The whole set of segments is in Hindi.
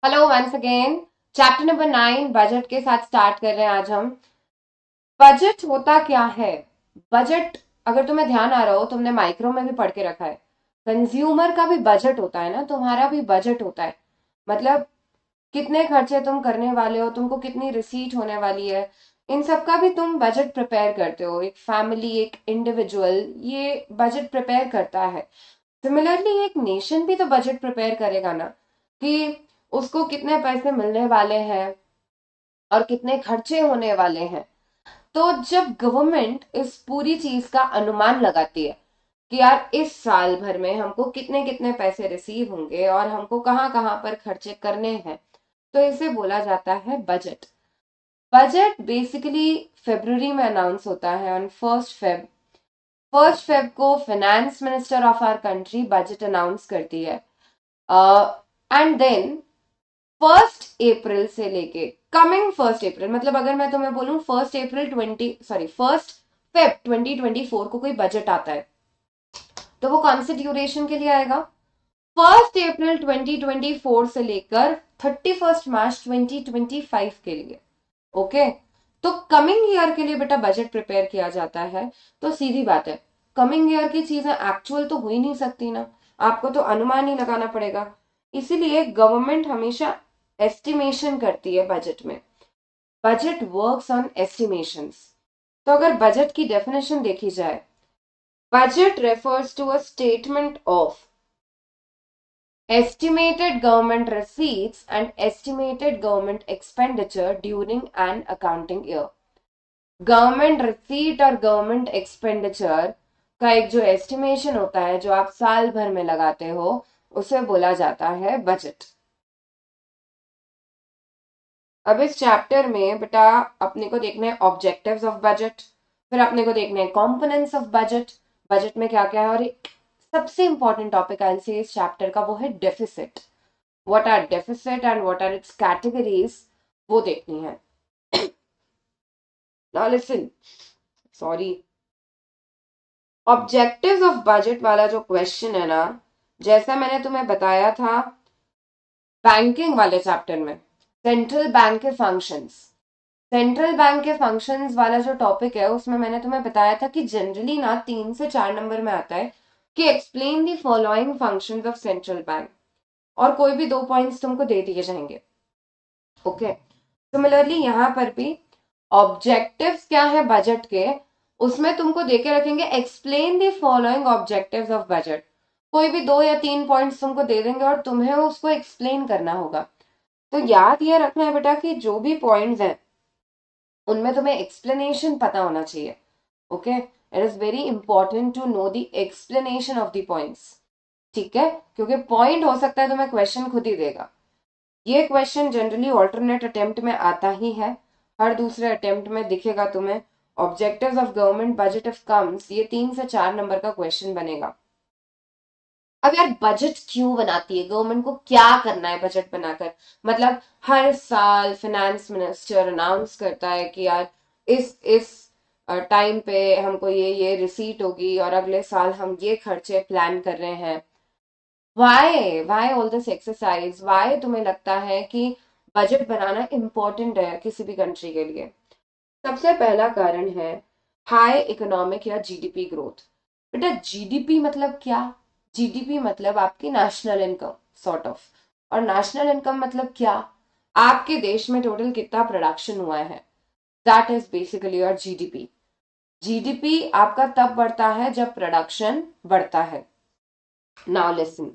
Hello once again. Chapter number 9 budget के साथ स्टार्ट कर रहे हैं आज हम। बजट होता क्या है? बजट, अगर तुम्हें ध्यान आ रहा हो, तुमने माइक्रो में भी पढ़ के रखा है। कंज्यूमर का भी बजट होता है ना, तुम्हारा भी बजट होता है। मतलब कितने खर्चे तुम करने वाले हो, तुमको कितनी रिसीट होने वाली है, इन सब का भी तुम बजट प्रिपेयर करते हो। एक फैमिली, एक इंडिविजुअल ये बजट प्रिपेयर करता है। सिमिलरली एक नेशन भी तो बजट प्रिपेयर करेगा ना, कि उसको कितने पैसे मिलने वाले हैं और कितने खर्चे होने वाले हैं। तो जब गवर्नमेंट इस पूरी चीज का अनुमान लगाती है कि यार इस साल भर में हमको कितने कितने पैसे रिसीव होंगे और हमको कहाँ कहाँ पर खर्चे करने हैं, तो इसे बोला जाता है बजट। बजट बेसिकली फरवरी में अनाउंस होता है ऑन फर्स्ट फेब को finance minister of our country budget announce करती है। एंड देन 1 अप्रैल से लेके कमिंग 1 अप्रैल, मतलब अगर मैं तुम्हें बोलूं 1 फेब 2024 को कोई बजट आता है, तो वो कौन से ड्यूरेशन के लिए आएगा? 1 अप्रैल 2024 से लेकर 31 मार्च 2025 के लिए। ओके, तो कमिंग ईयर के लिए बेटा बजट प्रिपेयर किया जाता है। तो सीधी बात है, कमिंग ईयर की चीजें एक्चुअल तो हो ही नहीं सकती ना, आपको तो अनुमान ही लगाना पड़ेगा। इसीलिए गवर्नमेंट हमेशा एस्टिमेशन करती है बजट में। Budget works on estimations. तो अगर बजट की डेफिनेशन देखी जाए, budget refers to a statement of estimated government receipts and estimated government expenditure during an accounting year। Government receipt और गवर्नमेंट एक्सपेंडिचर का एक जो एस्टिमेशन होता है, जो आप साल भर में लगाते हो, उसे बोला जाता है बजट। अब इस चैप्टर में बेटा अपने को देखना है ऑब्जेक्टिव्स ऑफ बजट, फिर अपने को देखना है कंपोनेंट्स ऑफ बजट, बजट में क्या क्या है, और एक सबसे इंपॉर्टेंट टॉपिक आई से इस चैप्टर का वो है deficit. What are deficit and what are its categories, वो देखनी है। Now listen, sorry, objectives of budget वाला जो क्वेश्चन है ना, जैसा मैंने तुम्हें बताया था बैंकिंग वाले चैप्टर में, सेंट्रल बैंक के फंक्शंस, सेंट्रल बैंक के फंक्शंस वाला जो टॉपिक है, उसमें मैंने तुम्हें बताया था कि जनरली ना 3 से 4 नंबर में आता है कि explain the following functions of central bank, और कोई भी 2 पॉइंट्स तुमको दे दिए जाएंगे। ओके, सिमिलरली यहां पर भी ऑब्जेक्टिव्स क्या है बजट के, उसमें तुमको देके रखेंगे explain the following objectives of budget. कोई भी 2 या 3 पॉइंट्स तुमको दे देंगे और तुम्हें उसको एक्सप्लेन करना होगा। तो याद ये रखना है बेटा कि जो भी पॉइंट्स हैं उनमें तुम्हें एक्सप्लेनेशन पता होना चाहिए। Okay, it is very important to know the explanation of the points. ठीक है, क्योंकि पॉइंट हो सकता है तुम्हें क्वेश्चन खुद ही देगा। ये क्वेश्चन जनरली ऑल्टरनेट अटेम्प्ट में आता ही है, हर दूसरे अटेम्प्ट में दिखेगा तुम्हें। Objectives of government budget of comes, ये 3 से 4 नंबर का क्वेश्चन बनेगा। अब यार बजट क्यों बनाती है गवर्नमेंट, को क्या करना है बजट बनाकर? मतलब हर साल फाइनेंस मिनिस्टर अनाउंस करता है कि यार इस टाइम पे हमको ये रिसीट होगी और अगले साल हम ये खर्चे प्लान कर रहे हैं। Why all this exercise, why तुम्हें लगता है कि बजट बनाना इंपॉर्टेंट है किसी भी कंट्री के लिए? सबसे पहला कारण है हाई इकोनॉमिक या जीडीपी ग्रोथ। बेटा जीडीपी मतलब क्या? जीडीपी मतलब आपकी नेशनल इनकम सॉर्ट ऑफ। और नेशनल इनकम मतलब क्या? आपके देश में टोटल कितना प्रोडक्शन हुआ है, that is basically your GDP. GDP आपका तब बढ़ता है जब प्रोडक्शन बढ़ता है। Now listen,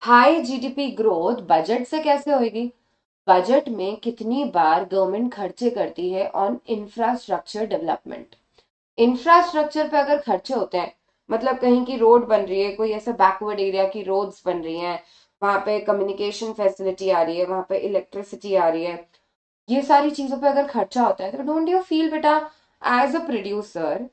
high GDP growth budget से कैसे होगी? बजट में कितनी बार गवर्नमेंट खर्चे करती है ऑन इंफ्रास्ट्रक्चर डेवलपमेंट। इंफ्रास्ट्रक्चर पे अगर खर्चे होते हैं, मतलब कहीं की रोड बन रही है, कोई ऐसा बैकवर्ड एरिया की रोड्स बन रही हैं, वहां पे कम्युनिकेशन फैसिलिटी आ रही है, वहां पे इलेक्ट्रिसिटी आ रही है, ये सारी चीजों पे अगर खर्चा होता है, तो डोंट यू फील बेटा एज अ प्रोड्यूसर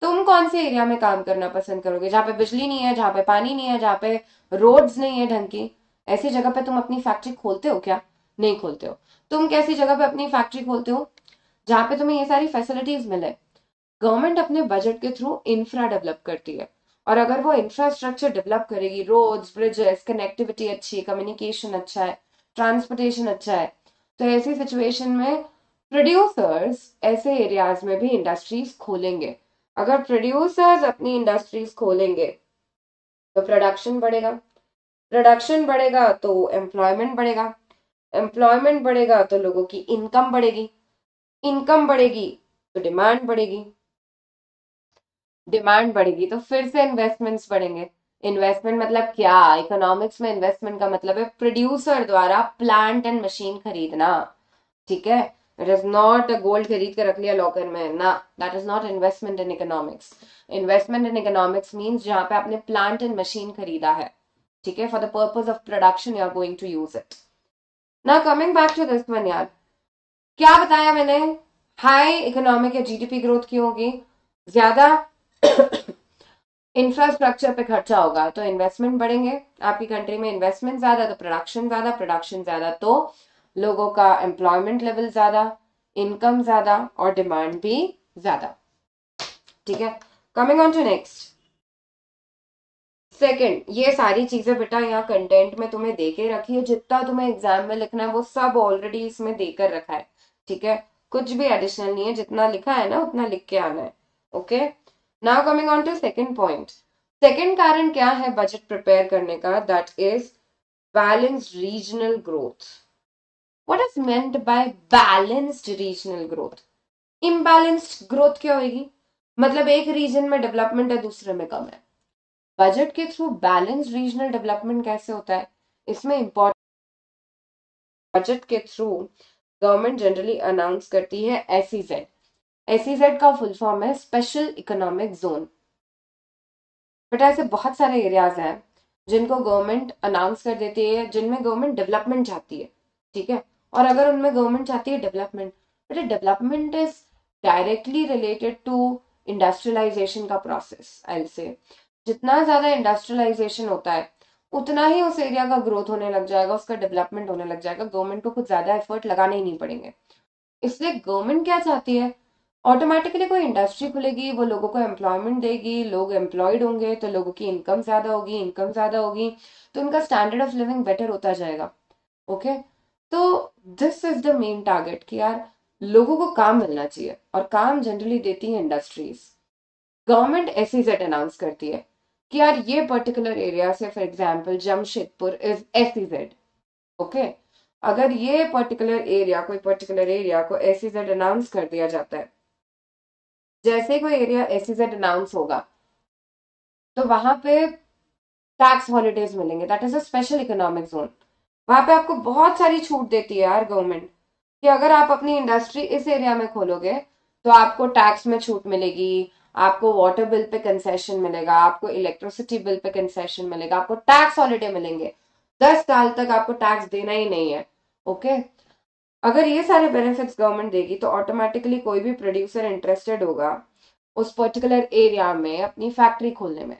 तुम कौन से एरिया में काम करना पसंद करोगे? जहाँ पे बिजली नहीं है, जहाँ पे पानी नहीं है, जहाँ पे रोड्स नहीं है ढंग की, ऐसी जगह पे तुम अपनी फैक्ट्री खोलते हो क्या? नहीं खोलते हो। तुम कैसी जगह पे अपनी फैक्ट्री खोलते हो? जहाँ पे तुम्हें ये सारी फैसिलिटीज मिले। गवर्नमेंट अपने बजट के थ्रू इंफ्रा डेवलप करती है, और अगर वो इंफ्रास्ट्रक्चर डेवलप करेगी, रोड्स, ब्रिजेस, कनेक्टिविटी अच्छी है, कम्युनिकेशन अच्छा है, ट्रांसपोर्टेशन अच्छा है, तो ऐसी सिचुएशन में प्रोड्यूसर्स ऐसे एरियाज में भी इंडस्ट्रीज खोलेंगे। अगर प्रोड्यूसर्स अपनी इंडस्ट्रीज खोलेंगे तो प्रोडक्शन बढ़ेगा, प्रोडक्शन बढ़ेगा तो एम्प्लॉयमेंट बढ़ेगा, एम्प्लॉयमेंट बढ़ेगा तो लोगों की इनकम बढ़ेगी, इनकम बढ़ेगी तो डिमांड बढ़ेगी, डिमांड बढ़ेगी तो फिर से इन्वेस्टमेंट्स बढ़ेंगे। इन्वेस्टमेंट मतलब क्या? इकोनॉमिक्स में इन्वेस्टमेंट का मतलब है प्रोड्यूसर द्वारा प्लांट एंड मशीन खरीदना, ठीक है। इट इज नॉट गोल्ड खरीद के रख लिया लॉकर में ना, that is not investment in economics. Investment in economics means जहां पे आपने प्लांट एंड मशीन खरीदा है, ठीक है, for the purpose of production you are going to use it. Now coming back to this one यार, क्या बताया मैंने? हाई इकोनॉमिक या जीडीपी ग्रोथ की होगी, ज्यादा इंफ्रास्ट्रक्चर पे खर्चा होगा तो इन्वेस्टमेंट बढ़ेंगे, आपकी कंट्री में इन्वेस्टमेंट ज्यादा तो प्रोडक्शन ज्यादा, प्रोडक्शन ज्यादा तो लोगों का एम्प्लॉयमेंट लेवल ज्यादा, इनकम ज्यादा और डिमांड भी ज्यादा, ठीक है। Coming on to next second, ये सारी चीजें बेटा यहाँ कंटेंट में तुम्हें दे के रखी है, जितना तुम्हें एग्जाम में लिखना है वो सब ऑलरेडी इसमें देकर रखा है, ठीक है, कुछ भी एडिशनल नहीं है, जितना लिखा है ना उतना लिख के आना है, okay. Now coming on to second point, second कारण क्या है बजट प्रिपेयर करने का, that is balanced regional growth. What is meant by balanced regional growth? Imbalanced growth क्या होगी? मतलब एक रीजन में डेवलपमेंट है दूसरे में कम है। बजट के थ्रू बैलेंस्ड रीजनल डेवलपमेंट कैसे होता है? इसमें इंपॉर्टेंट, बजट के थ्रू गवर्नमेंट जनरली अनाउंस करती है एसईजेड। एसईजेड का फुल फॉर्म है स्पेशल इकोनॉमिक जोन। बट ऐसे बहुत सारे एरियाज हैं जिनको गवर्नमेंट अनाउंस कर देती है, जिनमें गवर्नमेंट डेवलपमेंट चाहती है, ठीक है। और अगर उनमें गवर्नमेंट चाहती है development, but development is directly related to industrialisation का प्रोसेस, आई से जितना ज्यादा इंडस्ट्रियलाइजेशन होता है उतना ही उस एरिया का ग्रोथ होने लग जाएगा, उसका डेवलपमेंट होने लग जाएगा, गवर्नमेंट को कुछ ज्यादा एफर्ट लगाने ही नहीं पड़ेंगे। इसलिए गवर्नमेंट क्या चाहती है, ऑटोमेटिकली कोई इंडस्ट्री खुलेगी, वो लोगों को एम्प्लॉयमेंट देगी, लोग एम्प्लॉयड होंगे तो लोगों की इनकम ज्यादा होगी, इनकम ज्यादा होगी तो उनका स्टैंडर्ड ऑफ लिविंग बेटर होता जाएगा, ओके। तो this is the main target कि यार लोगों को काम मिलना चाहिए, और काम जनरली देती है इंडस्ट्रीज। गवर्नमेंट एसईजेड अनाउंस करती है कि यार ये पर्टिकुलर एरिया से, for example Jamshedpur is SEZ, okay. अगर ये पर्टिकुलर एरिया, कोई पर्टिकुलर एरिया को एसईजेड अनाउंस कर दिया जाता है, जैसे कोई एरिया एसईजेड अनाउंस होगा तो वहां पे टैक्स हॉलीडेज मिलेंगे, that is a special economic zone. वहां पे आपको बहुत सारी छूट देती है यार गवर्नमेंट, कि अगर आप अपनी इंडस्ट्री इस एरिया में खोलोगे तो आपको टैक्स में छूट मिलेगी, आपको वाटर बिल पे कंसेशन मिलेगा, आपको इलेक्ट्रिसिटी बिल पे कंसेशन मिलेगा, आपको टैक्स हॉलीडे मिलेंगे, 10 साल तक आपको टैक्स देना ही नहीं है, ओके। अगर ये सारे बेनिफिट्स गवर्नमेंट देगी तो ऑटोमेटिकली कोई भी प्रोड्यूसर इंटरेस्टेड होगा उस पर्टिकुलर एरिया में अपनी फैक्ट्री खोलने में।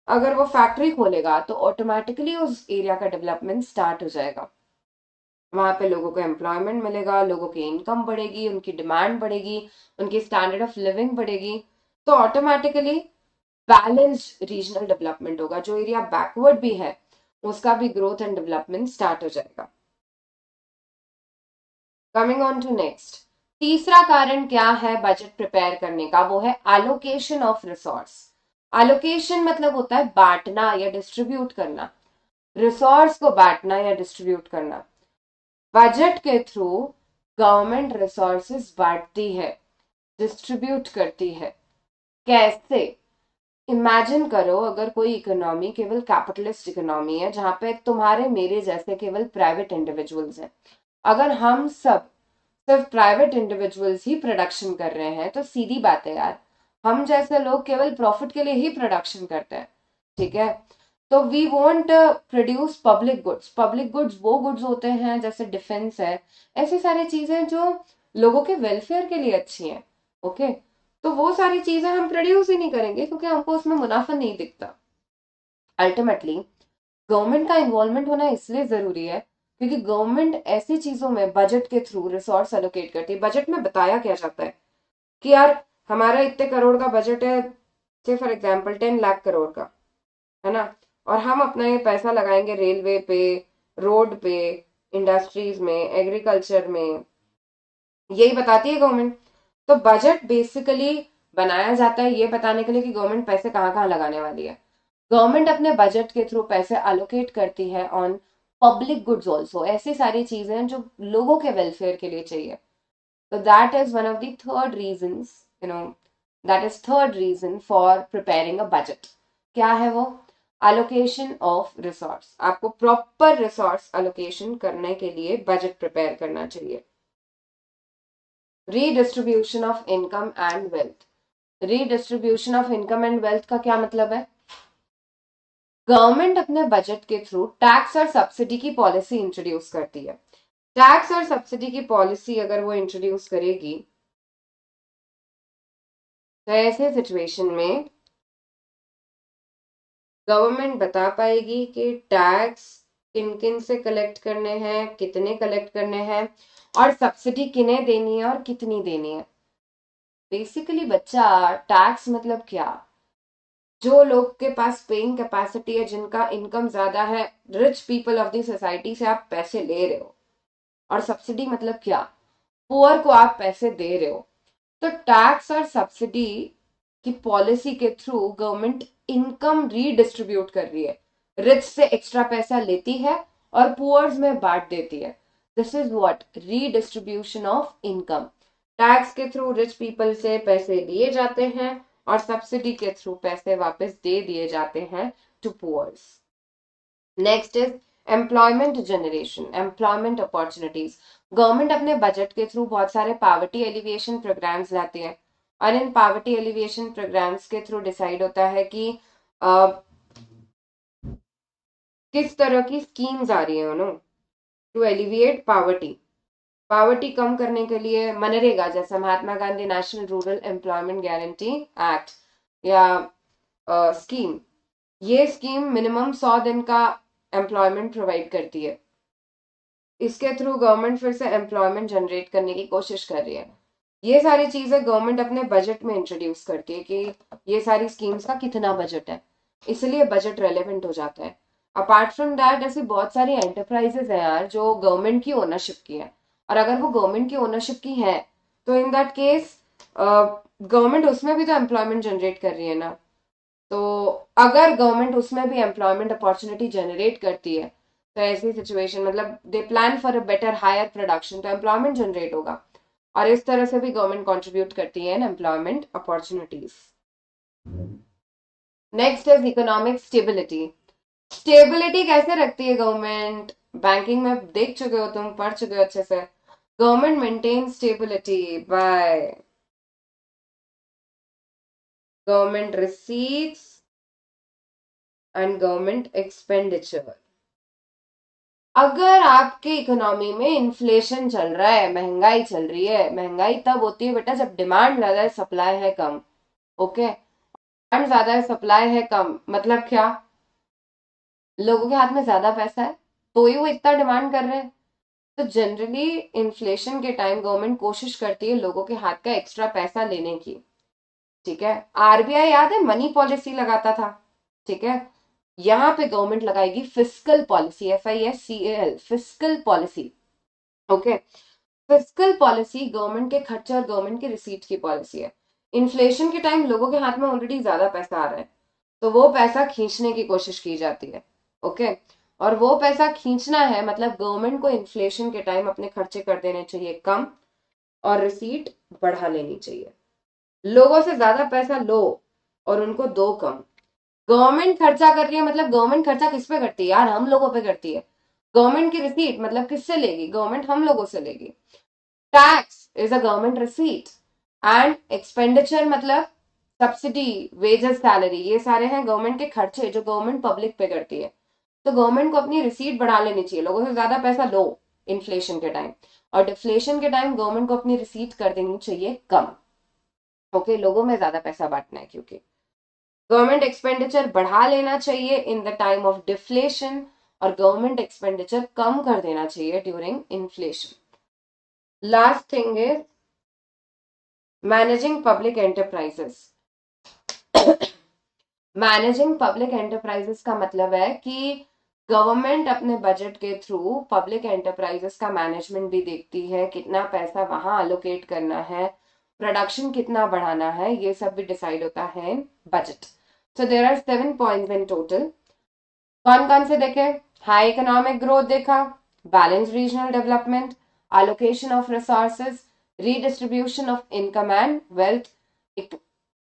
अगर वो फैक्ट्री खोलेगा तो ऑटोमेटिकली उस एरिया का डेवलपमेंट स्टार्ट हो जाएगा, वहां पे लोगों को एम्प्लॉयमेंट मिलेगा, लोगों की इनकम बढ़ेगी, उनकी डिमांड बढ़ेगी, उनकी स्टैंडर्ड ऑफ लिविंग बढ़ेगी, तो ऑटोमेटिकली बैलेंस्ड रीजनल डेवलपमेंट होगा। जो एरिया बैकवर्ड भी है उसका भी ग्रोथ एंड डेवलपमेंट स्टार्ट हो जाएगा। कमिंग ऑन टू नेक्स्ट, तीसरा कारण क्या है बजट प्रिपेयर करने का, वो है एलोकेशन ऑफ रिसोर्स। एलोकेशन मतलब होता है बांटना या डिस्ट्रीब्यूट करना, रिसोर्स को बांटना या डिस्ट्रीब्यूट करना। बजट के थ्रू गवर्नमेंट रिसोर्सेज बांटती है, डिस्ट्रीब्यूट करती है। कैसे? इमेजिन करो अगर कोई इकोनॉमी केवल कैपिटलिस्ट इकोनॉमी है जहां पे तुम्हारे मेरे जैसे केवल प्राइवेट इंडिविजुअल्स हैं, अगर हम सब सिर्फ प्राइवेट इंडिविजुअल्स ही प्रोडक्शन कर रहे हैं तो सीधी बात है यार, हम जैसे लोग केवल प्रॉफिट के लिए ही प्रोडक्शन करते हैं, ठीक है। तो we want produce public goods. Public goods वो गुड्स होते हैं जैसे डिफेंस है, ऐसी सारी चीजें जो लोगों के वेलफेयर के लिए अच्छी हैं, ओके। तो वो सारी चीजें हम प्रोड्यूस ही नहीं करेंगे क्योंकि हमको उसमें मुनाफा नहीं दिखता। अल्टीमेटली गवर्नमेंट का इन्वॉल्वमेंट होना इसलिए जरूरी है क्योंकि गवर्नमेंट ऐसी चीजों में बजट के थ्रू रिसोर्स एलोकेट करती है। बजट में बताया क्या जाता है कि यार हमारा इतने करोड़ का बजट है, से फॉर एग्जाम्पल 10 लाख करोड़ का, है ना, और हम अपना ये पैसा लगाएंगे रेलवे पे, रोड पे, इंडस्ट्रीज में, एग्रीकल्चर में, यही बताती है गवर्नमेंट। तो बजट बेसिकली बनाया जाता है ये बताने के लिए कि गवर्नमेंट पैसे कहाँ कहाँ लगाने वाली है। गवर्नमेंट अपने बजट के थ्रू पैसे अलोकेट करती है ऑन पब्लिक गुड्स ऑल्सो, ऐसी सारी चीजें हैं जो लोगों के वेलफेयर के लिए चाहिए। तो that is one of the third reasons, you know, that is third reason for preparing a budget. क्या है वो? Allocation of resource. आपको प्रॉपर रिसोर्स अलोकेशन करने के लिए बजट प्रिपेयर करना चाहिए। Redistribution of income and wealth. Redistribution of income and wealth का क्या मतलब है? गवर्नमेंट अपने बजट के थ्रू टैक्स और सब्सिडी की पॉलिसी इंट्रोड्यूस करती है। टैक्स और सब्सिडी की पॉलिसी अगर वो इंट्रोड्यूस करेगी तो ऐसे सिचुएशन में गवर्नमेंट बता पाएगी कि टैक्स किन किन से कलेक्ट करने हैं, कितने कलेक्ट करने हैं, और सब्सिडी किन्हें देनी है और कितनी देनी है। बेसिकली बच्चा, टैक्स मतलब क्या? जो लोग के पास पेइंग कैपेसिटी है, जिनका इनकम ज्यादा है, rich people of the society से आप पैसे ले रहे हो। और सब्सिडी मतलब क्या? पुअर को आप पैसे दे रहे हो। तो टैक्स और सब्सिडी की पॉलिसी के थ्रू गवर्नमेंट इनकम रीडिस्ट्रीब्यूट कर रही है, रिच से एक्स्ट्रा पैसा लेती है और पुअर्स में बांट देती है। This is what redistribution of income. Tax के थ्रू रिच पीपल से पैसे लिए जाते हैं और सब्सिडी के थ्रू पैसे वापस दे दिए जाते हैं to poors. Next is employment generation, employment opportunities. Government अपने बजट के थ्रू बहुत सारे पॉवर्टी एलिविएशन प्रोग्राम्स लाती है, और इन पॉवर्टी एलिविएशन प्रोग्राम्स के थ्रू डिसाइड होता है कि किस तरह की स्कीम्स आ रही है टू एलिविएट पॉवर्टी। पॉवर्टी कम करने के लिए मनरेगा, जैसा Mahatma Gandhi national rural employment guarantee act या स्कीम, ये स्कीम मिनिमम 100 दिन का एम्प्लॉयमेंट प्रोवाइड करती है। इसके थ्रू गवर्नमेंट फिर से एम्प्लॉयमेंट जनरेट करने की कोशिश कर रही है। ये सारी चीजें गवर्नमेंट अपने बजट में इंट्रोड्यूस करती है कि ये सारी स्कीम्स का कितना बजट है, इसलिए बजट रेलेवेंट हो जाता है। अपार्ट फ्रॉम दैट ऐसी बहुत सारी एंटरप्राइजेस हैं यार जो गवर्नमेंट की ओनरशिप की है, और अगर वो गवर्नमेंट की ओनरशिप की है तो इन दैट केस गवर्नमेंट उसमें भी तो एम्प्लॉयमेंट जनरेट कर रही है ना। तो अगर गवर्नमेंट उसमें भी एम्प्लॉयमेंट अपॉर्चुनिटी जनरेट करती है तो ऐसी सिचुएशन, मतलब they plan for a better higher production, तो एम्प्लॉयमेंट जनरेट होगा, और इस तरह से भी गवर्नमेंट कंट्रीब्यूट करती है in employment opportunities. Next is economic stability. Stability कैसे रखती है गवर्नमेंट? बैंकिंग में देख चुके हो तुम, पढ़ चुके हो अच्छे से। Government maintain stability by government receipts and government expenditure. अगर आपके इकोनॉमी में इन्फ्लेशन चल रहा है, महंगाई चल रही है, महंगाई तब होती है बेटा जब डिमांड ज्यादा है, सप्लाई है कम। ओके, डिमांड ज्यादा है, सप्लाई है कम, मतलब क्या? लोगों के हाथ में ज्यादा पैसा है तो ही वो इतना डिमांड कर रहे हैं। तो जनरली इन्फ्लेशन के टाइम गवर्नमेंट कोशिश करती है लोगों के हाथ का एक्स्ट्रा पैसा लेने की। ठीक है, आरबीआई याद है मनी पॉलिसी लगाता था। ठीक है, यहाँ पे गवर्नमेंट लगाएगी fiscal policy, FISCAL, fiscal policy. Okay, fiscal policy government के खर्चे और गवर्नमेंट के रिसीट की पॉलिसी है। इन्फ्लेशन के टाइम लोगों के हाथ में ऑलरेडी ज्यादा पैसा आ रहा है, तो वो पैसा खींचने की कोशिश की जाती है। ओके, और वो पैसा खींचना है मतलब गवर्नमेंट को इन्फ्लेशन के टाइम अपने खर्चे कर देने चाहिए कम और रिसीट बढ़ा लेनी चाहिए। लोगों से ज्यादा पैसा लो और उनको दो कम। गवर्नमेंट खर्चा कर रही है मतलब गवर्नमेंट खर्चा किस पे करती है यार? हम लोगों पे करती है। गवर्नमेंट की रिसीट मतलब किससे लेगी? गवर्नमेंट हम लोगों से लेगी। Tax is a government receipt, and expenditure मतलब सब्सिडी, वेजेस, सैलरी, ये सारे हैं गवर्नमेंट के खर्चे जो गवर्नमेंट पब्लिक पे करती है। तो गवर्नमेंट को अपनी रिसीट बढ़ा लेनी चाहिए, लोगों से ज्यादा पैसा लो इन्फ्लेशन के टाइम, और डिफ्लेशन के टाइम गवर्नमेंट को अपनी रिसीट कर देनी चाहिए कम। ओके, लोगों में ज्यादा पैसा बांटना है क्योंकि गवर्नमेंट एक्सपेंडिचर बढ़ा लेना चाहिए in the time of deflation, और गवर्नमेंट एक्सपेंडिचर कम कर देना चाहिए during inflation. Last thing is managing public enterprises. Managing public enterprises का मतलब है कि गवर्नमेंट अपने बजट के थ्रू पब्लिक एंटरप्राइजेस का मैनेजमेंट भी देखती है, कितना पैसा वहां अलोकेट करना है, प्रोडक्शन कितना बढ़ाना है, ये सब भी डिसाइड होता है in budget. So there are 7 points in total. कौन कौन से देखे? हाई इकोनॉमिक ग्रोथ देखा, balance regional development, allocation of resources, redistribution of income and wealth,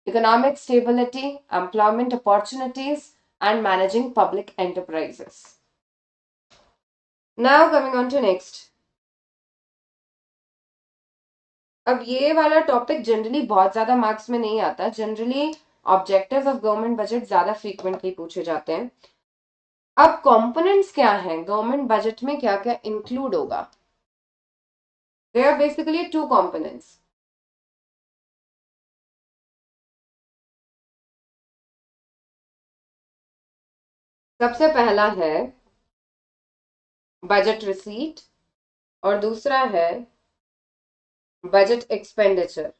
economic stability, employment opportunities, and managing public enterprises. Now coming on to next. अब ये वाला टॉपिक जनरली बहुत ज्यादा मार्क्स में नहीं आता। Generally objectives of government budget ज्यादा फ्रीक्वेंटली पूछे जाते हैं। अब कंपोनेंट्स क्या हैं गवर्नमेंट बजट में, क्या क्या इंक्लूड होगा? There are basically 2 components. सबसे पहला है बजट रिसीट और दूसरा है budget expenditure.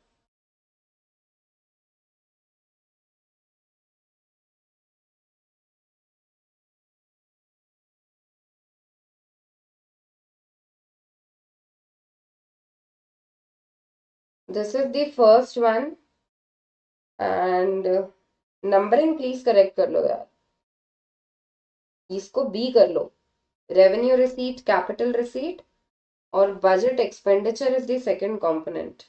This is the first one and numbering please correct कर लो यार, इसको बी कर लो। रेवेन्यू रिसीट कैपिटल रिसीट और budget expenditure is the second component.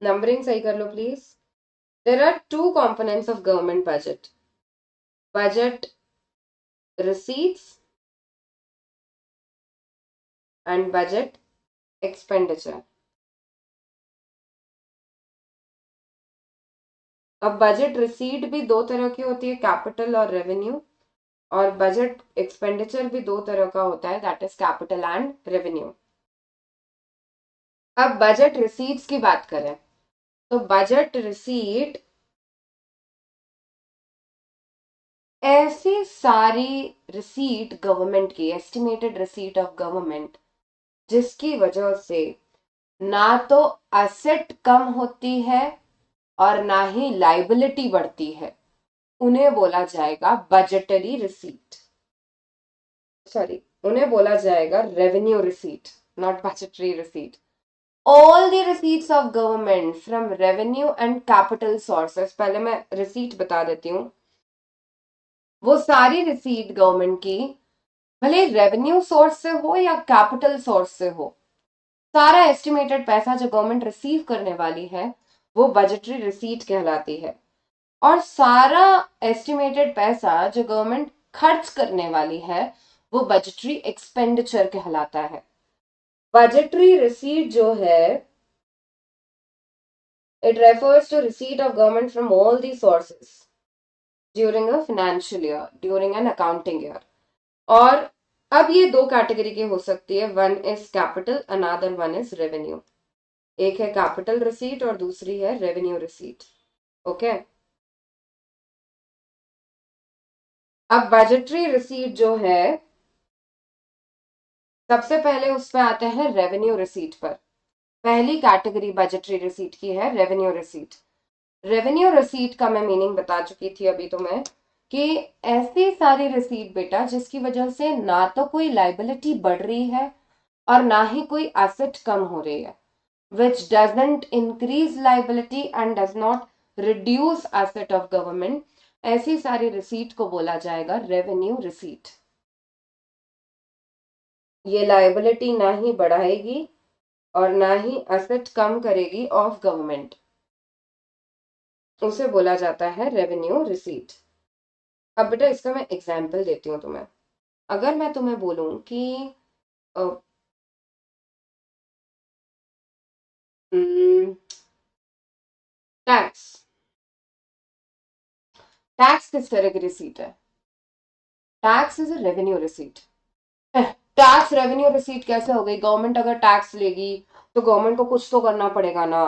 Numbering सही कर लो please. There are 2 components of government budget: budget receipts and budget expenditure. अब बजट रिसीट भी 2 तरह की होती है, कैपिटल और रेवेन्यू, और बजट एक्सपेंडिचर भी 2 तरह का होता है, that is capital and revenue. अब बजट रिसीट्स की बात करें तो बजट रिसीट ऐसी सारी रिसीट गवर्नमेंट की, एस्टिमेटेड रिसीट ऑफ गवर्नमेंट, जिसकी वजह से ना तो असेट कम होती है और ना ही लाइबिलिटी बढ़ती है, उन्हें बोला जाएगा बजटरी रिसीट। सॉरी, उन्हें बोला जाएगा revenue receipt, not budgetary receipt. All the receipts of government from revenue and capital sources, पहले मैं रिसीट बता देती हूँ, वो सारी रिसीट गवर्नमेंट की, भले रेवेन्यू सोर्स से हो या कैपिटल सोर्स से हो, सारा एस्टिमेटेड पैसा जो गवर्नमेंट रिसीव करने वाली है वो बजटरी रिसीट कहलाती है। और सारा एस्टिमेटेड पैसा जो गवर्नमेंट खर्च करने वाली है वो बजटरी एक्सपेंडिचर कहलाता है। बजटरी रिसीट जो है, it refers to receipt of government from all the sources during a financial year, during an accounting year. और अब ये 2 कैटेगरी की हो सकती है, one is capital, another one is revenue. एक है कैपिटल रिसीट और दूसरी है रेवेन्यू रिसीट। ओके, अब बजटरी रिसीट जो है, सबसे पहले उस पे आते हैं रेवेन्यू रिसीट पर। पहली कैटेगरी बजटरी रिसीट की है रेवेन्यू रिसीट। रेवेन्यू रिसीट का मैं मीनिंग बता चुकी थी अभी तुम्हें, कि ऐसी सारी रिसीट बेटा जिसकी वजह से ना तो कोई लाइबिलिटी बढ़ रही है और ना ही कोई एसेट कम हो रही है, which doesn't increase liability and does not reduce asset of government, ऐसी सारी रिसीट को बोला जाएगा रेवेन्यू रिसीट। ये लाइबिलिटी ना ही बढ़ाएगी और ना ही एसेट कम करेगी ऑफ गवर्नमेंट, उसे बोला जाता है रेवेन्यू रिसीट। अब बेटा इसका मैं एग्जाम्पल देती हूँ तुम्हें। अगर मैं तुम्हें बोलूं कि टैक्स, टैक्स किस तरह की रिसीट है? Tax is a revenue receipt. Tax revenue receipt कैसे हो गई? गवर्नमेंट अगर टैक्स लेगी तो गवर्नमेंट को कुछ तो करना पड़ेगा ना।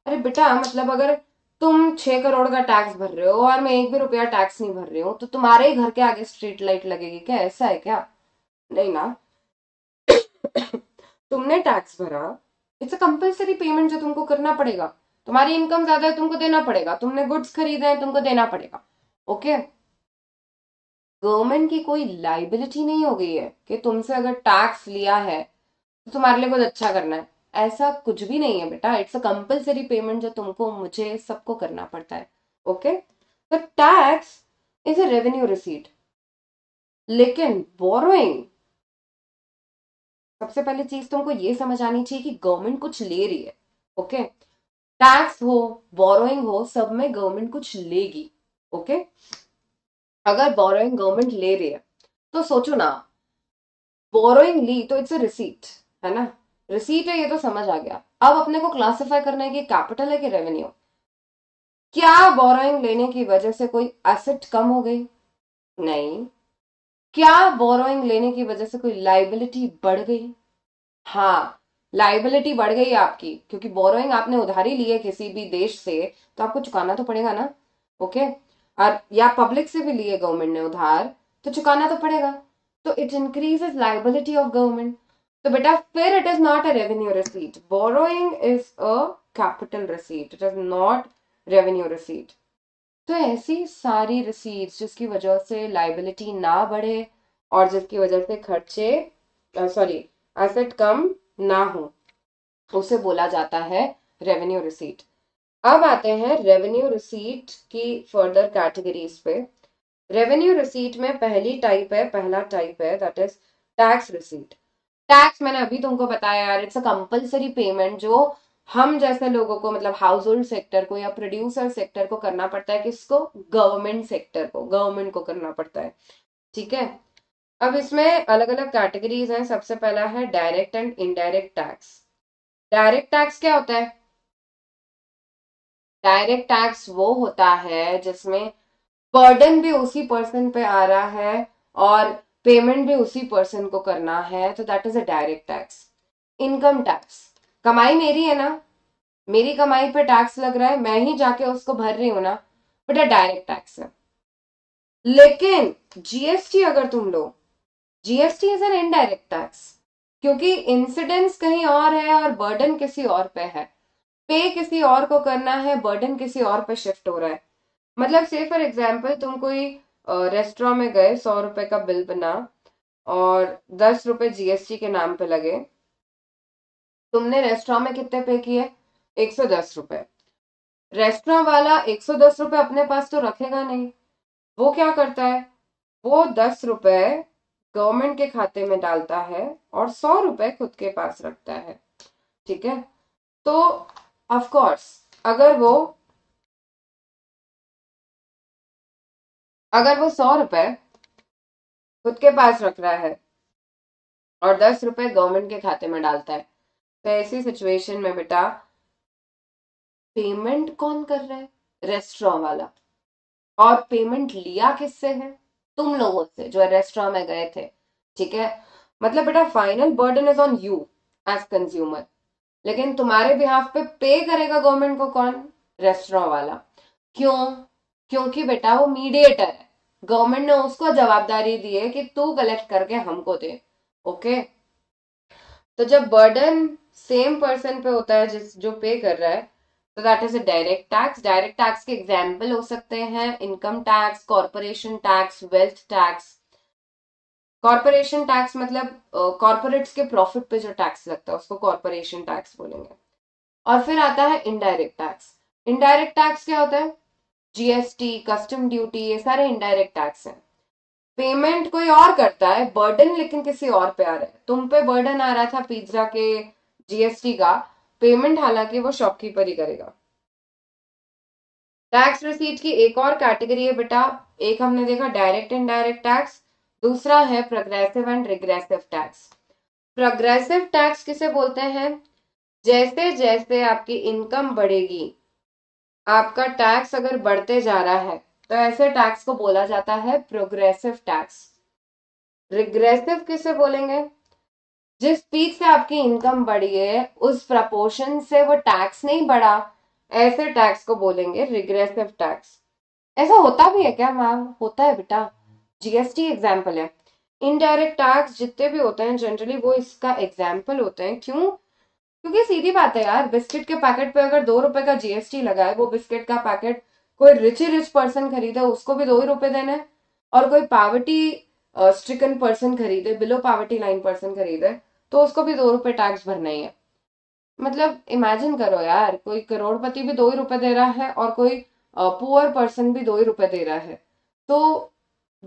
अरे बेटा, मतलब अगर तुम 6 करोड़ का टैक्स भर रहे हो और मैं 1 भी रुपया टैक्स नहीं भर रही हूँ, तो तुम्हारे ही घर के आगे स्ट्रीट लाइट लगेगी क्या? ऐसा है क्या? नहीं ना। तुमने टैक्स भरा, इट्स अ कंपल्सरी पेमेंट जो तुमको करना पड़ेगा। तुम्हारी इनकम ज्यादा है, तुमको देना पड़ेगा। तुमने गुड्स खरीदे हैं, तुमको देना पड़ेगा। ओके, गवर्नमेंट की कोई लाइबिलिटी नहीं हो गई है कि तुमसे अगर टैक्स लिया है तो तुम्हारे लिए कुछ अच्छा करना है। ऐसा कुछ भी नहीं है बेटा, इट्स अ कंपलसरी पेमेंट जो तुमको मुझे सबको करना पड़ता है। ओके, तो tax is a revenue receipt. लेकिन बोरोइंग, सबसे पहली चीज तुमको ये समझ आनी चाहिए कि गवर्नमेंट कुछ ले रही है। ओके, टैक्स हो, बोरोइंग हो, सब में गवर्नमेंट कुछ लेगी। ओके, अगर बोरोइंग गवर्नमेंट ले रही है तो सोचो ना, बोरोइंग ली तो इट्स अ रिसीट, है ना। रिसीट है, ये तो समझ आ गया। अब अपने को क्लासिफाई करना है कि कैपिटल है कि रेवेन्यू। क्या बोरोइंग लेने की वजह से कोई एसेट कम हो गई? नहीं। क्या बोरोइंग लेने की वजह से कोई लाइबिलिटी बढ़ गई? हाँ, लाइबिलिटी बढ़ गई आपकी, क्योंकि बोरोइंग आपने उधारी ली है किसी भी देश से, तो आपको चुकाना तो पड़ेगा ना। ओके, और या पब्लिक से भी लिए गवर्नमेंट ने उधार, तो चुकाना तो पड़ेगा। तो it increases liability of government. तो बेटा फिर it is not a revenue receipt, borrowing is a capital receipt, it is not revenue receipt. तो ऐसी सारी रिसीट्स जिसकी वजह से लाइबिलिटी ना बढ़े और जिसकी वजह से खर्चे, सॉरी, एसेट कम ना हो, उसे बोला जाता है रेवेन्यू रिसीट। अब आते हैं रेवेन्यू रिसीट की फर्दर कैटेगरीज पे। रेवेन्यू रिसीट में पहला टाइप है that is tax receipt. Tax मैंने अभी तुमको बताया यार, इट्स अ कंपलसरी पेमेंट जो हम जैसे लोगों को, मतलब हाउस होल्ड सेक्टर को या प्रोड्यूसर सेक्टर को करना पड़ता है। किसको? गवर्नमेंट सेक्टर को, गवर्नमेंट को करना पड़ता है। ठीक है, अब इसमें अलग अलग कैटेगरीज हैं। सबसे पहला है direct and indirect tax. Direct tax क्या होता है? डायरेक्ट टैक्स वो होता है जिसमें बर्डन भी उसी पर्सन पे आ रहा है और पेमेंट भी उसी पर्सन को करना है, तो that is a direct tax. Income tax, कमाई मेरी है ना, मेरी कमाई पे टैक्स लग रहा है, मैं ही जाके उसको भर रही हूं ना, बेटा डायरेक्ट टैक्स है। लेकिन जीएसटी अगर तुम लो, GST is an indirect tax, क्योंकि इंसिडेंस कहीं और है और बर्डन किसी और पे है। पे किसी और को करना है, बर्डन किसी और पे शिफ्ट हो रहा है। मतलब से फॉर एग्जाम्पल तुम कोई रेस्टोरेंट में गए, 100 रुपए का बिल बना और 10 रुपए जीएसटी के नाम पे लगे। तुमने रेस्टोरेंट में कितने पे किए? 110 रुपए। रेस्टोरेंट वाला 110 रुपए अपने पास तो रखेगा नहीं। वो क्या करता है? वो 10 रुपए गवर्नमेंट के खाते में डालता है और 100 रुपए खुद के पास रखता है। ठीक है, तो ऑफ कोर्स अगर वो अगर वो 100 रुपए खुद के पास रख रहा है और 10 रुपए गवर्नमेंट के खाते में डालता है, तो ऐसी सिचुएशन में बेटा पेमेंट कौन कर रहा है? रेस्टोरेंट वाला। और पेमेंट लिया किससे है? तुम लोगों से जो रेस्टोरेंट में गए थे। ठीक है, मतलब बेटा final burden is on you as consumer. लेकिन तुम्हारे बिहाफ पे पे करेगा गवर्नमेंट को कौन? रेस्टोरेंट वाला। क्यों? क्योंकि बेटा वो मीडिएटर है, गवर्नमेंट ने उसको जवाबदारी दी है कि तू कलेक्ट करके हमको दे। ओके, तो जब बर्डन सेम पर्सन पे होता है जिस जो पे कर रहा है, तो that is a direct tax. Direct tax के एग्जाम्पल हो सकते हैं income tax, corporation tax, wealth tax. Corporation tax मतलब कॉर्पोरेट्स के प्रॉफिट पे जो टैक्स लगता है उसको कॉर्पोरेशन टैक्स बोलेंगे। और फिर आता है इनडायरेक्ट टैक्स। इनडायरेक्ट टैक्स क्या होता है? जीएसटी, कस्टम ड्यूटी, ये सारे इनडायरेक्ट टैक्स हैं। पेमेंट कोई और करता है, बर्डन लेकिन किसी और पे आ रहा है। तुम पे बर्डन आ रहा था पिज्जा के जीएसटी का, पेमेंट हालांकि वो शॉपकीपर ही करेगा। टैक्स रिसीट की एक और कैटेगरी है बेटा, एक हमने देखा डायरेक्ट एंड डायरेक्ट टैक्स, दूसरा है progressive and regressive tax. Progressive tax किसे बोलते हैं? जैसे जैसे आपकी इनकम बढ़ेगी, आपका टैक्स अगर बढ़ते जा रहा है, तो ऐसे टैक्स को बोला जाता है प्रोग्रेसिव टैक्स। रिग्रेसिव किसे बोलेंगे? जिस स्पीड से आपकी इनकम बढ़ी है उस प्रपोर्शन से वो टैक्स नहीं बढ़ा, ऐसे टैक्स को बोलेंगे रिग्रेसिव टैक्स। ऐसा होता भी है क्या मैम? होता है बेटा, जीएसटी एग्जाम्पल है। इनडायरेक्ट टैक्स जितने भी होते हैं जनरली वो इसका एग्जाम्पल होते हैं। क्यों? क्योंकि सीधी बात है यार, बिस्किट के पैकेट पे अगर 2 रुपए का जीएसटी लगा है, वो बिस्किट का पैकेट कोई रिच ही रिच पर्सन खरीदे, उसको भी 2 ही रुपए देने। और कोई पावर्टी स्ट्रिकन पर्सन खरीदे, बिलो पावर्टी लाइन पर्सन खरीदे, तो उसको भी 2 रुपए टैक्स भरना ही है। मतलब इमेजिन करो यार, कोई करोड़पति भी 2 ही रुपए दे रहा है और कोई पुअर पर्सन भी 2 ही रुपए दे रहा है, तो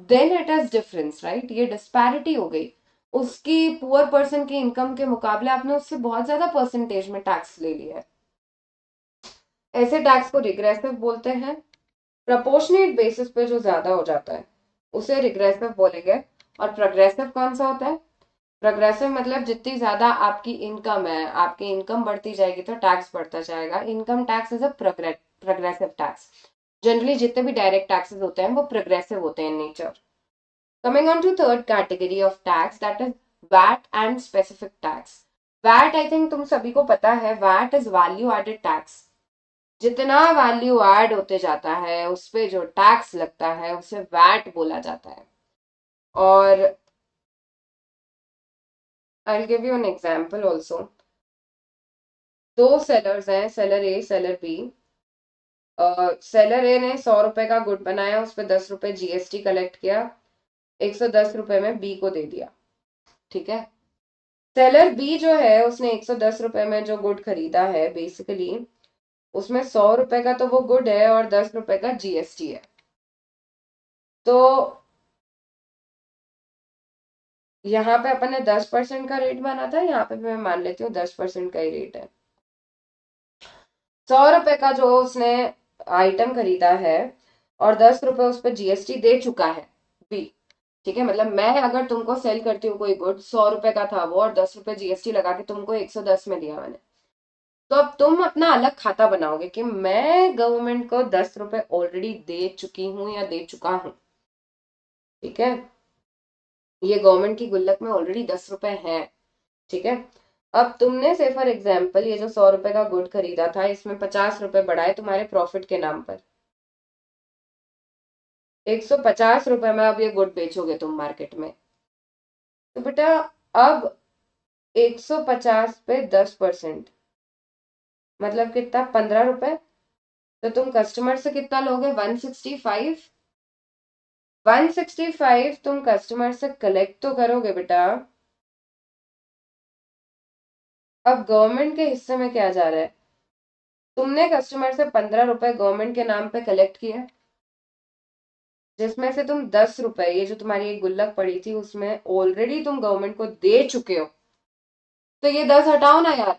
then it is difference, right? ये डिस्पैरिटी हो गई। उसकी पुअर पर्सन की इनकम के मुकाबले आपने उससे बहुत ज्यादा परसेंटेज में टैक्स ले लिया है। ऐसे टैक्स को रिग्रेसिव बोलते हैं। प्रपोर्शनेट बेसिस पे जो ज्यादा हो जाता है उसे रिग्रेसिव बोलेंगे। और प्रोग्रेसिव कौन सा होता है? प्रोग्रेसिव मतलब जितनी ज्यादा आपकी इनकम है, आपकी इनकम बढ़ती जाएगी तो टैक्स बढ़ता जाएगा। Income tax is a progressive tax. Generally जितने भी डायरेक्ट टैक्सेस होते हैं वो प्रोग्रेसिव होते हैं in nature. Coming on to third category of tax, that is VAT and specific tax. VAT I think तुम सभी को पता है, VAT is value added tax. जितना वैल्यू ऐड होते जाता है उस पे जो टैक्स लगता है उसे वैट बोला जाता है। और I will give you an example also. दो सेलर्स हैं, सेलर ए सेलर बी। सेलर ए ने 100 रुपए का गुड बनाया, उस पर 10 रुपए जीएसटी कलेक्ट किया, 110 रुपए में बी को दे दिया। ठीक है। सेलर बी जो है उसने 110 रुपए में जो गुड खरीदा है, बेसिकली उसमें 100 रुपए का तो वो गुड है और 10 रुपए का जीएसटी है। तो यहाँ पे अपन ने 10% का रेट माना था, यहाँ पे मैं मान लेती हूँ 10% का ही रेट है। 100 रुपए का जो उसने आइटम खरीदा है और 10 रुपए उस पर जीएसटी दे चुका है बी। ठीक है, मतलब मैं अगर तुमको सेल करती हूँ कोई गुड, 100 रुपए का था वो और 10 रुपए जीएसटी लगा के तुमको 110 में दिया मैंने, तो अब तुम अपना अलग खाता बनाओगे कि मैं गवर्नमेंट को 10 रुपए ऑलरेडी दे चुकी हूँ या दे चुका हूँ। ठीक है, ये गवर्नमेंट की गुल्लक में ऑलरेडी 10 रुपए हैं। ठीक है। अब तुमने से फॉर एग्जाम्पल ये जो 100 रुपए का गुड खरीदा था, इसमें 50 रुपए बढ़ाए तुम्हारे प्रॉफिट के नाम पर। 150 रुपए में अब ये गुड बेचोगे तुम मार्केट में। तो बेटा अब 150 पे 10% मतलब कितना? 15 रुपए। तो तुम कस्टमर से कितना लोगे? 165। 165 तुम कस्टमर से कलेक्ट तो करोगे बेटा। अब गवर्नमेंट के हिस्से में क्या जा रहा है? तुमने कस्टमर से 15 रुपए गवर्नमेंट के नाम पे कलेक्ट किया, जिसमें से तुम 10 रुपए, ये जो तुम्हारी एक गुल्लक पड़ी थी उसमें ऑलरेडी तुम गवर्नमेंट को दे चुके हो। तो ये 10 हटाओ ना यार।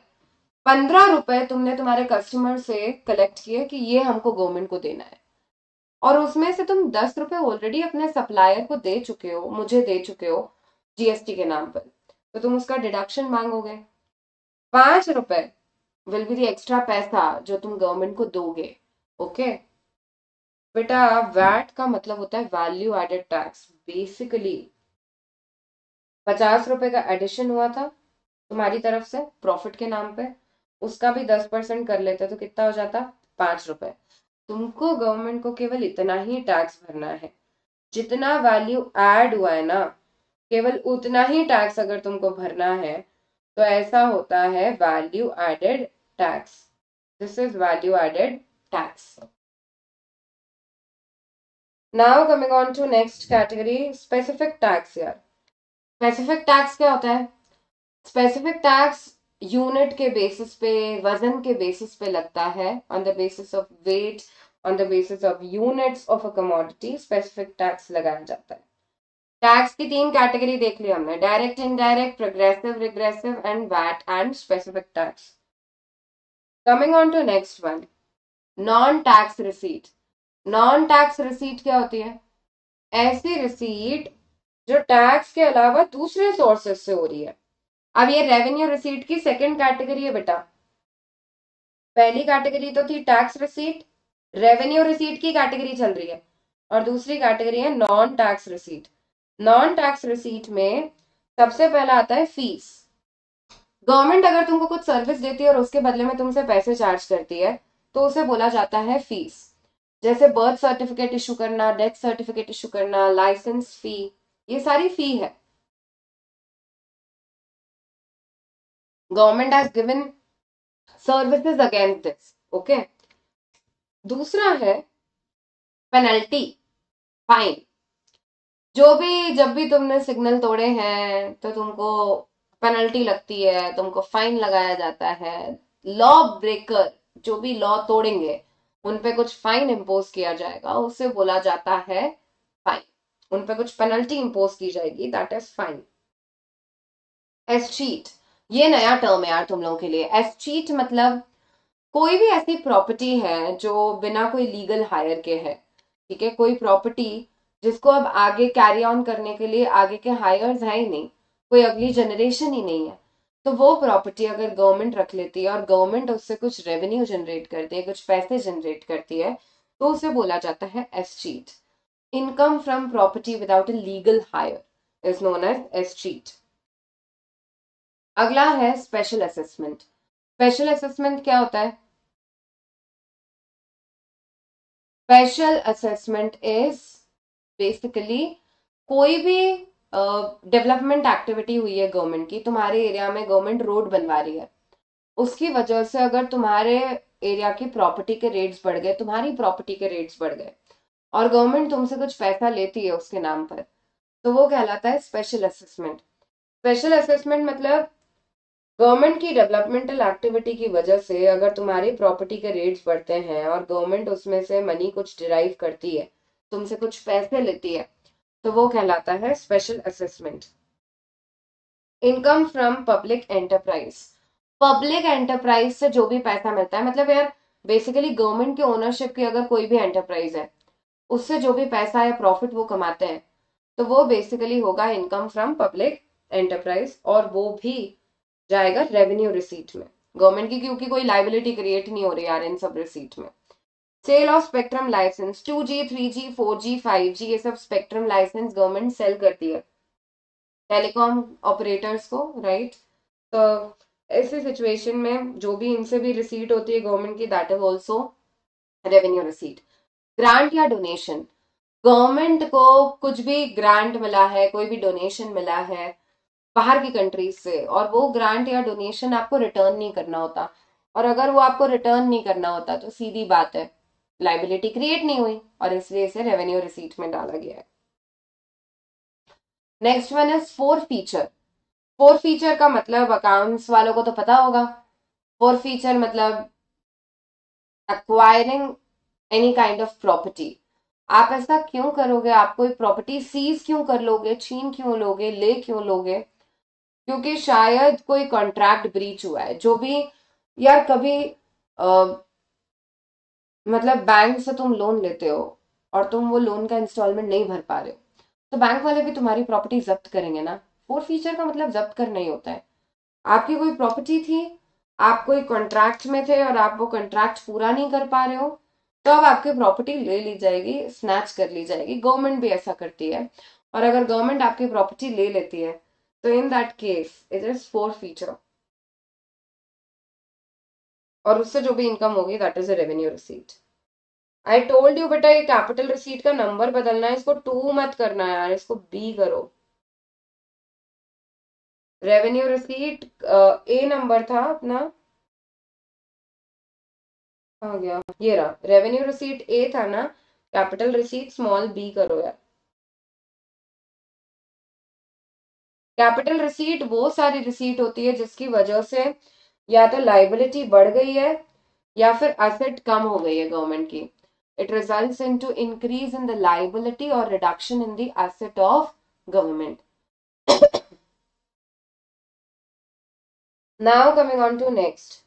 15 रुपए तुमने तुम्हारे कस्टमर से कलेक्ट किए कि ये हमको गवर्नमेंट को देना है, और उसमें से तुम 10 रुपए ऑलरेडी अपने सप्लायर को दे चुके हो, मुझे दे चुके हो जीएसटी के नाम पर, तो तुम उसका डिडक्शन मांगोगे। 5 रुपए विल बी द एक्स्ट्रा पैसा जो तुम गवर्नमेंट को दोगे। ओके बेटा, वैट का मतलब होता है वैल्यू एडेड टैक्स। बेसिकली 50 रुपए का एडिशन हुआ था तुम्हारी तरफ से प्रॉफिट के नाम पे, उसका भी 10% कर लेते तो कितना हो जाता? 5 रुपए। तुमको गवर्नमेंट को केवल इतना ही टैक्स भरना है, जितना वैल्यू ऐड हुआ है ना, केवल उतना ही टैक्स अगर तुमको भरना है, तो ऐसा होता है value added tax. This is value added tax. Now coming on to next category, specific tax. यार स्पेसिफिक टैक्स क्या होता है? स्पेसिफिक टैक्स यूनिट के बेसिस पे, वजन के बेसिस पे लगता है, on the basis of weight, on the basis of units of a commodity specific tax लगाया जाता है। टैक्स की 3 कैटेगरी देख ली हमने, direct, indirect, progressive, regressive and VAT and specific tax. Coming on to next one, non tax receipt. Non tax receipt क्या होती है? ऐसी रिसीट जो टैक्स के अलावा दूसरे सोर्सेस से हो रही है। अब ये रेवेन्यू रिसीट की सेकंड कैटेगरी है बेटा। पहली कैटेगरी तो थी टैक्स रिसीट, रेवेन्यू रिसीट की कैटेगरी चल रही है, और दूसरी कैटेगरी है non tax receipt. Non tax receipt में सबसे पहला आता है फीस। गवर्नमेंट अगर तुमको कुछ सर्विस देती है और उसके बदले में तुमसे पैसे चार्ज करती है, तो उसे बोला जाता है फीस। जैसे बर्थ सर्टिफिकेट इशू करना, डेथ सर्टिफिकेट इशू करना, लाइसेंस फी, ये सारी फी है। Government has given services against this. Okay. दूसरा है पेनल्टी, फाइन। जो भी जब भी तुमने सिग्नल तोड़े हैं तो तुमको पेनल्टी लगती है, तुमको फाइन लगाया जाता है। लॉ ब्रेकर, जो भी लॉ तोड़ेंगे उन पे कुछ फाइन इम्पोज किया जाएगा, उसे बोला जाता है फाइन। उन पे कुछ पेनल्टी इम्पोज की जाएगी, दैट इज फाइन। एस्चीट, ये नया टर्म है यार तुम लोगों के लिए। एस्चीट मतलब कोई भी ऐसी प्रॉपर्टी है जो बिना कोई लीगल हायर के है, ठीक है, कोई प्रॉपर्टी जिसको अब आगे कैरी ऑन करने के लिए आगे के हायर्स है ही नहीं, कोई अगली जनरेशन ही नहीं है, तो वो प्रॉपर्टी अगर गवर्नमेंट रख लेती है और गवर्नमेंट उससे कुछ रेवेन्यू जनरेट करती है, कुछ पैसे जनरेट करती है, तो उसे बोला जाता है escheat. Income from property without a legal heir is known as escheat. अगला है स्पेशल असेसमेंट। स्पेशल असेसमेंट क्या होता है? स्पेशल असेसमेंट इज बेसिकली कोई भी डेवलपमेंट एक्टिविटी हुई है गवर्नमेंट की, तुम्हारे एरिया में गवर्नमेंट रोड बनवा रही है, उसकी वजह से अगर तुम्हारे एरिया की प्रॉपर्टी के रेट्स बढ़ गए, तुम्हारी प्रॉपर्टी के रेट्स बढ़ गए, और गवर्नमेंट तुमसे कुछ पैसा लेती है उसके नाम पर, तो वो कहलाता है स्पेशल असेसमेंट। स्पेशल असेसमेंट मतलब गवर्नमेंट की डेवलपमेंटल एक्टिविटी की वजह से अगर तुम्हारी प्रॉपर्टी के रेट्स बढ़ते हैं और गवर्नमेंट उसमें से मनी कुछ डिराइव करती है, तुमसे कुछ पैसे लेती है, तो वो कहलाता है special assessment. Income from public enterprise. Public enterprise से जो भी पैसा मिलता है, मतलब यार बेसिकली गवर्नमेंट के ओनरशिप की अगर कोई भी एंटरप्राइज है, उससे जो भी पैसा या प्रॉफिट वो कमाते हैं, तो वो बेसिकली होगा इनकम फ्रॉम पब्लिक एंटरप्राइज, और वो भी जाएगा रेवेन्यू रिसीट में गवर्नमेंट की, क्योंकि कोई लाइबिलिटी क्रिएट नहीं हो रही यार इन सब रिसीट में। Cell of spectrum licence, 2G 3G 4G 5G, ये सब स्पेक्ट्रम लाइसेंस गवर्नमेंट सेल करती है टेलीकॉम ऑपरेटर्स को, राइट। तो ऐसी सिचुएशन में जो भी इनसे भी रिसीट होती है गवर्नमेंट की, that is also revenue receipt. Grant या डोनेशन, गवर्नमेंट को कुछ भी ग्रांट मिला है, कोई भी डोनेशन मिला है बाहर की कंट्रीज से, और वो ग्रांट या डोनेशन आपको रिटर्न नहीं करना होता, और अगर वो आपको रिटर्न नहीं करना होता तो सीधी बात है लाइबिलिटी क्रिएट नहीं हुई, और इसलिए इसे रेवेन्यू रिसीट में डाला गया है। Next one is four feature. Four feature का मतलब अकाउंट्स वालों को तो पता होगा। फोर फीचर मतलब acquiring any kind of property. आप ऐसा क्यों करोगे, आप कोई प्रॉपर्टी सीज क्यों कर लोगे, छीन क्यों लोगे, ले क्यों लोगे? क्योंकि शायद कोई कॉन्ट्रैक्ट ब्रीच हुआ है, जो भी। यार कभी मतलब बैंक से तुम लोन लेते हो और तुम वो लोन का इंस्टॉलमेंट नहीं भर पा रहे हो, तो बैंक वाले भी तुम्हारी प्रॉपर्टी जब्त करेंगे ना। फोर फीचर का मतलब जब्त करना ही होता है। आपकी कोई प्रॉपर्टी थी, आप कोई कॉन्ट्रैक्ट में थे और आप वो कॉन्ट्रैक्ट पूरा नहीं कर पा रहे हो, तो अब आपकी प्रॉपर्टी ले ली जाएगी, स्नैच कर ली जाएगी। गवर्नमेंट भी ऐसा करती है, और अगर गवर्नमेंट आपकी प्रॉपर्टी ले लेती है तो in that case it is four feature, और उससे जो भी इनकम होगी that is a revenue receipt. I told you बेटा, ये कैपिटल रिसीट का नंबर बदलना है, इसको टू मत करना यार, इसको बी करो। रेवेन्यू रिसीट ए नंबर था अपना, आ गया ये रहा। रेवेन्यू रिसीट ए था ना, कैपिटल रिसीट स्मॉल बी करो यार। कैपिटल रिसीट वो सारी रिसीट होती है जिसकी वजह से या तो लाइबिलिटी बढ़ गई है या फिर एसेट कम हो गई है गवर्नमेंट की। It results into increase in the liability और reduction in the asset of government. Now coming on to next,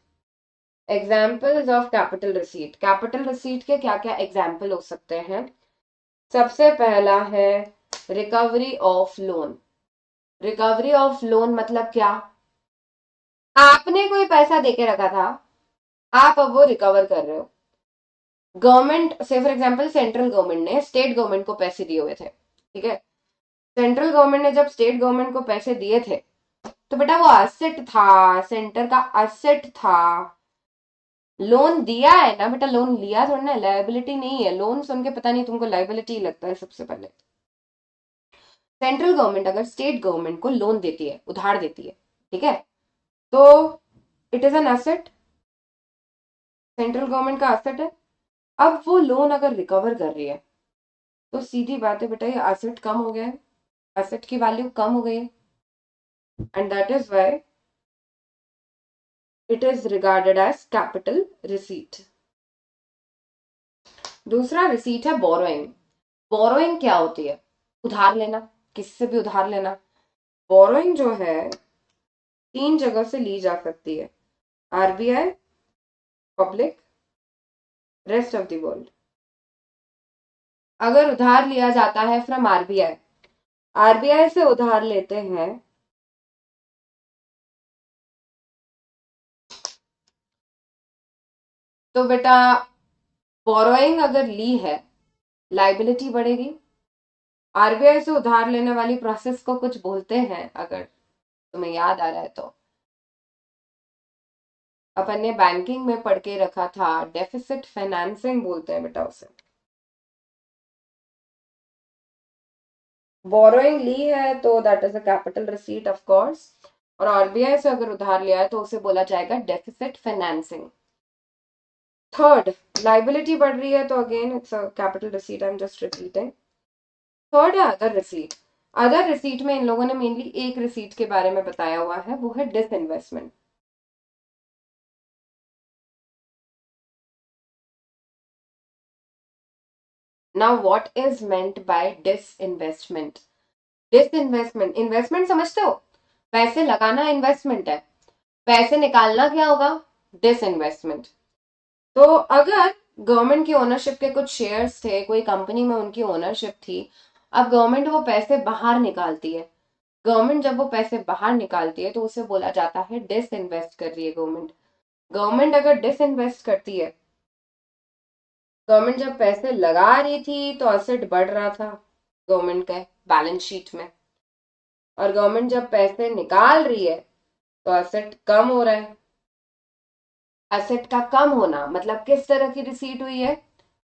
examples of capital receipt. Capital receipt के क्या क्या एग्जाम्पल हो सकते हैं? सबसे पहला है recovery of loan. Recovery of loan मतलब क्या? आपने कोई पैसा देके रखा था, आप अब वो रिकवर कर रहे हो। गवर्नमेंट से फॉर एग्जांपल सेंट्रल गवर्नमेंट ने स्टेट गवर्नमेंट को पैसे दिए हुए थे, ठीक है। सेंट्रल गवर्नमेंट ने जब स्टेट गवर्नमेंट को पैसे दिए थे, तो बेटा वो असेट था, सेंटर का असेट था। लोन दिया है ना बेटा, लोन लिया थोड़ा ना, लाइबिलिटी नहीं है। लोन सुन के पता नहीं तुमको लाइबिलिटी लगता है सबसे पहले। सेंट्रल गवर्नमेंट अगर स्टेट गवर्नमेंट को लोन देती है, उधार देती है, ठीक है, तो it is an asset, central government का एसेट है। अब वो लोन अगर रिकवर कर रही है, तो सीधी बात है बेटा, ये एसेट कम हो गया है, एसेट की वैल्यू कम हो गई है, and that is why it is regarded as capital receipt. दूसरा रिसीट है बोरोइंग। बोरोइंग क्या होती है? उधार लेना, किसी से भी उधार लेना। बोरोइंग जो है 3 जगह से ली जा सकती है, RBI, public, rest of the world. अगर उधार लिया जाता है फ्रॉम आरबीआई, आरबीआई से उधार लेते हैं तो बेटा बोरोइंग अगर ली है, लाइबिलिटी बढ़ेगी। आरबीआई से उधार लेने वाली प्रोसेस को कुछ बोलते हैं, अगर तुम्हें याद आ रहा है तो, अपन ने बैंकिंग में पढ़ के रखा था, डेफिसिट फाइनेंसिंग बोलते हैं बेटा उसे। बोरोइंग ली है तो that is a capital receipt of course, और आरबीआई से अगर उधार लिया है तो उसे बोला जाएगा डेफिसिट फाइनेंसिंग। थर्ड, लाइबिलिटी बढ़ रही है तो again it's a capital receipt, I am just repeating. Third है अदर रिसीट। अदर रिसीट में इन लोगों ने मेनली एक रिसीट के बारे में बताया हुआ है, वो है disinvestment. Now what is meant bye disinvestment? Disinvestment, investment समझते हो, पैसे लगाना इन्वेस्टमेंट है, पैसे निकालना क्या होगा? डिसइन्वेस्टमेंट। तो अगर गवर्नमेंट की ओनरशिप के कुछ शेयर्स थे, कोई कंपनी में उनकी ओनरशिप थी, अब गवर्नमेंट वो पैसे बाहर निकालती है। गवर्नमेंट जब वो पैसे बाहर निकालती है तो उसे बोला जाता है डिसइन्वेस्ट कर रही है गवर्नमेंट। गवर्नमेंट अगर डिसइन्वेस्ट करती है, गवर्नमेंट जब पैसे लगा रही थी तो असेट बढ़ रहा था गवर्नमेंट के बैलेंस शीट में, और गवर्नमेंट जब पैसे निकाल रही है तो असेट कम हो रहा है। एसेट का कम होना मतलब किस तरह की रिसीट हुई है?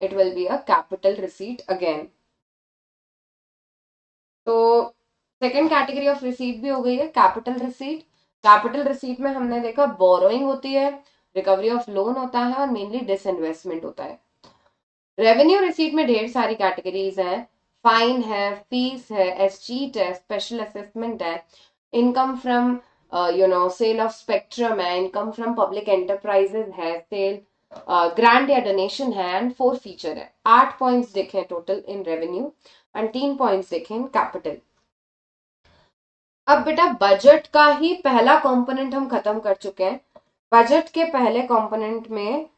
It will be a capital receipt again. तो सेकेंड कैटेगरी ऑफ रिसीट भी हो गई है कैपिटल रिसीट। कैपिटल रिसीट में हमने देखा बोरोइंग होती है, रिकवरी ऑफ लोन होता है, और मेनली डिसइन्वेस्टमेंट होता है। रेवेन्यू रिसीट में ढेर सारी कैटेगरीज हैं, फाइन है, फीस है, एसचीट है, स्पेशल असेसमेंट है, income from sale of spectrum है, इनकम फ्रॉम पब्लिक एंटरप्राइजेज है, सेल ग्रांट या डोनेशन है, एंड 4 फीचर है। 8 पॉइंट्स देखे total in revenue and 3 points देखे इन कैपिटल। अब बेटा बजट का ही पहला कंपोनेंट हम खत्म कर चुके हैं। बजट के पहले कंपोनेंट में,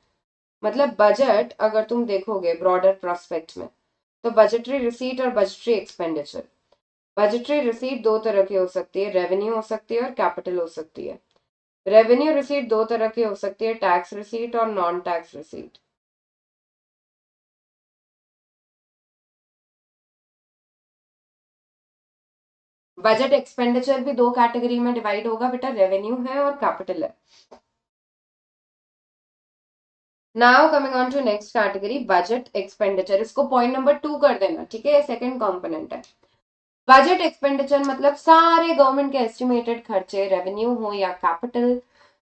मतलब बजट अगर तुम देखोगे ब्रॉडर प्रोस्पेक्ट में, तो बजटरी रिसीट और बजटरी एक्सपेंडिचर। बजटरी रिसीट दो तरह की हो सकती है, रेवेन्यू हो सकती है और कैपिटल हो सकती है। रेवेन्यू रिसीट दो तरह की हो सकती है, टैक्स रिसीट और non tax receipt. Budget expenditure भी दो कैटेगरी में डिवाइड होगा बेटा, रेवेन्यू है और कैपिटल है। Now coming on to next category, budget expenditure. इसको पॉइंट नंबर 2 कर देना, ठीक है, सेकंड कंपोनेंट है। बजट एक्सपेंडिचर मतलब सारे गवर्नमेंट के एस्टिमेटेड खर्चे, रेवेन्यू हो या कैपिटल,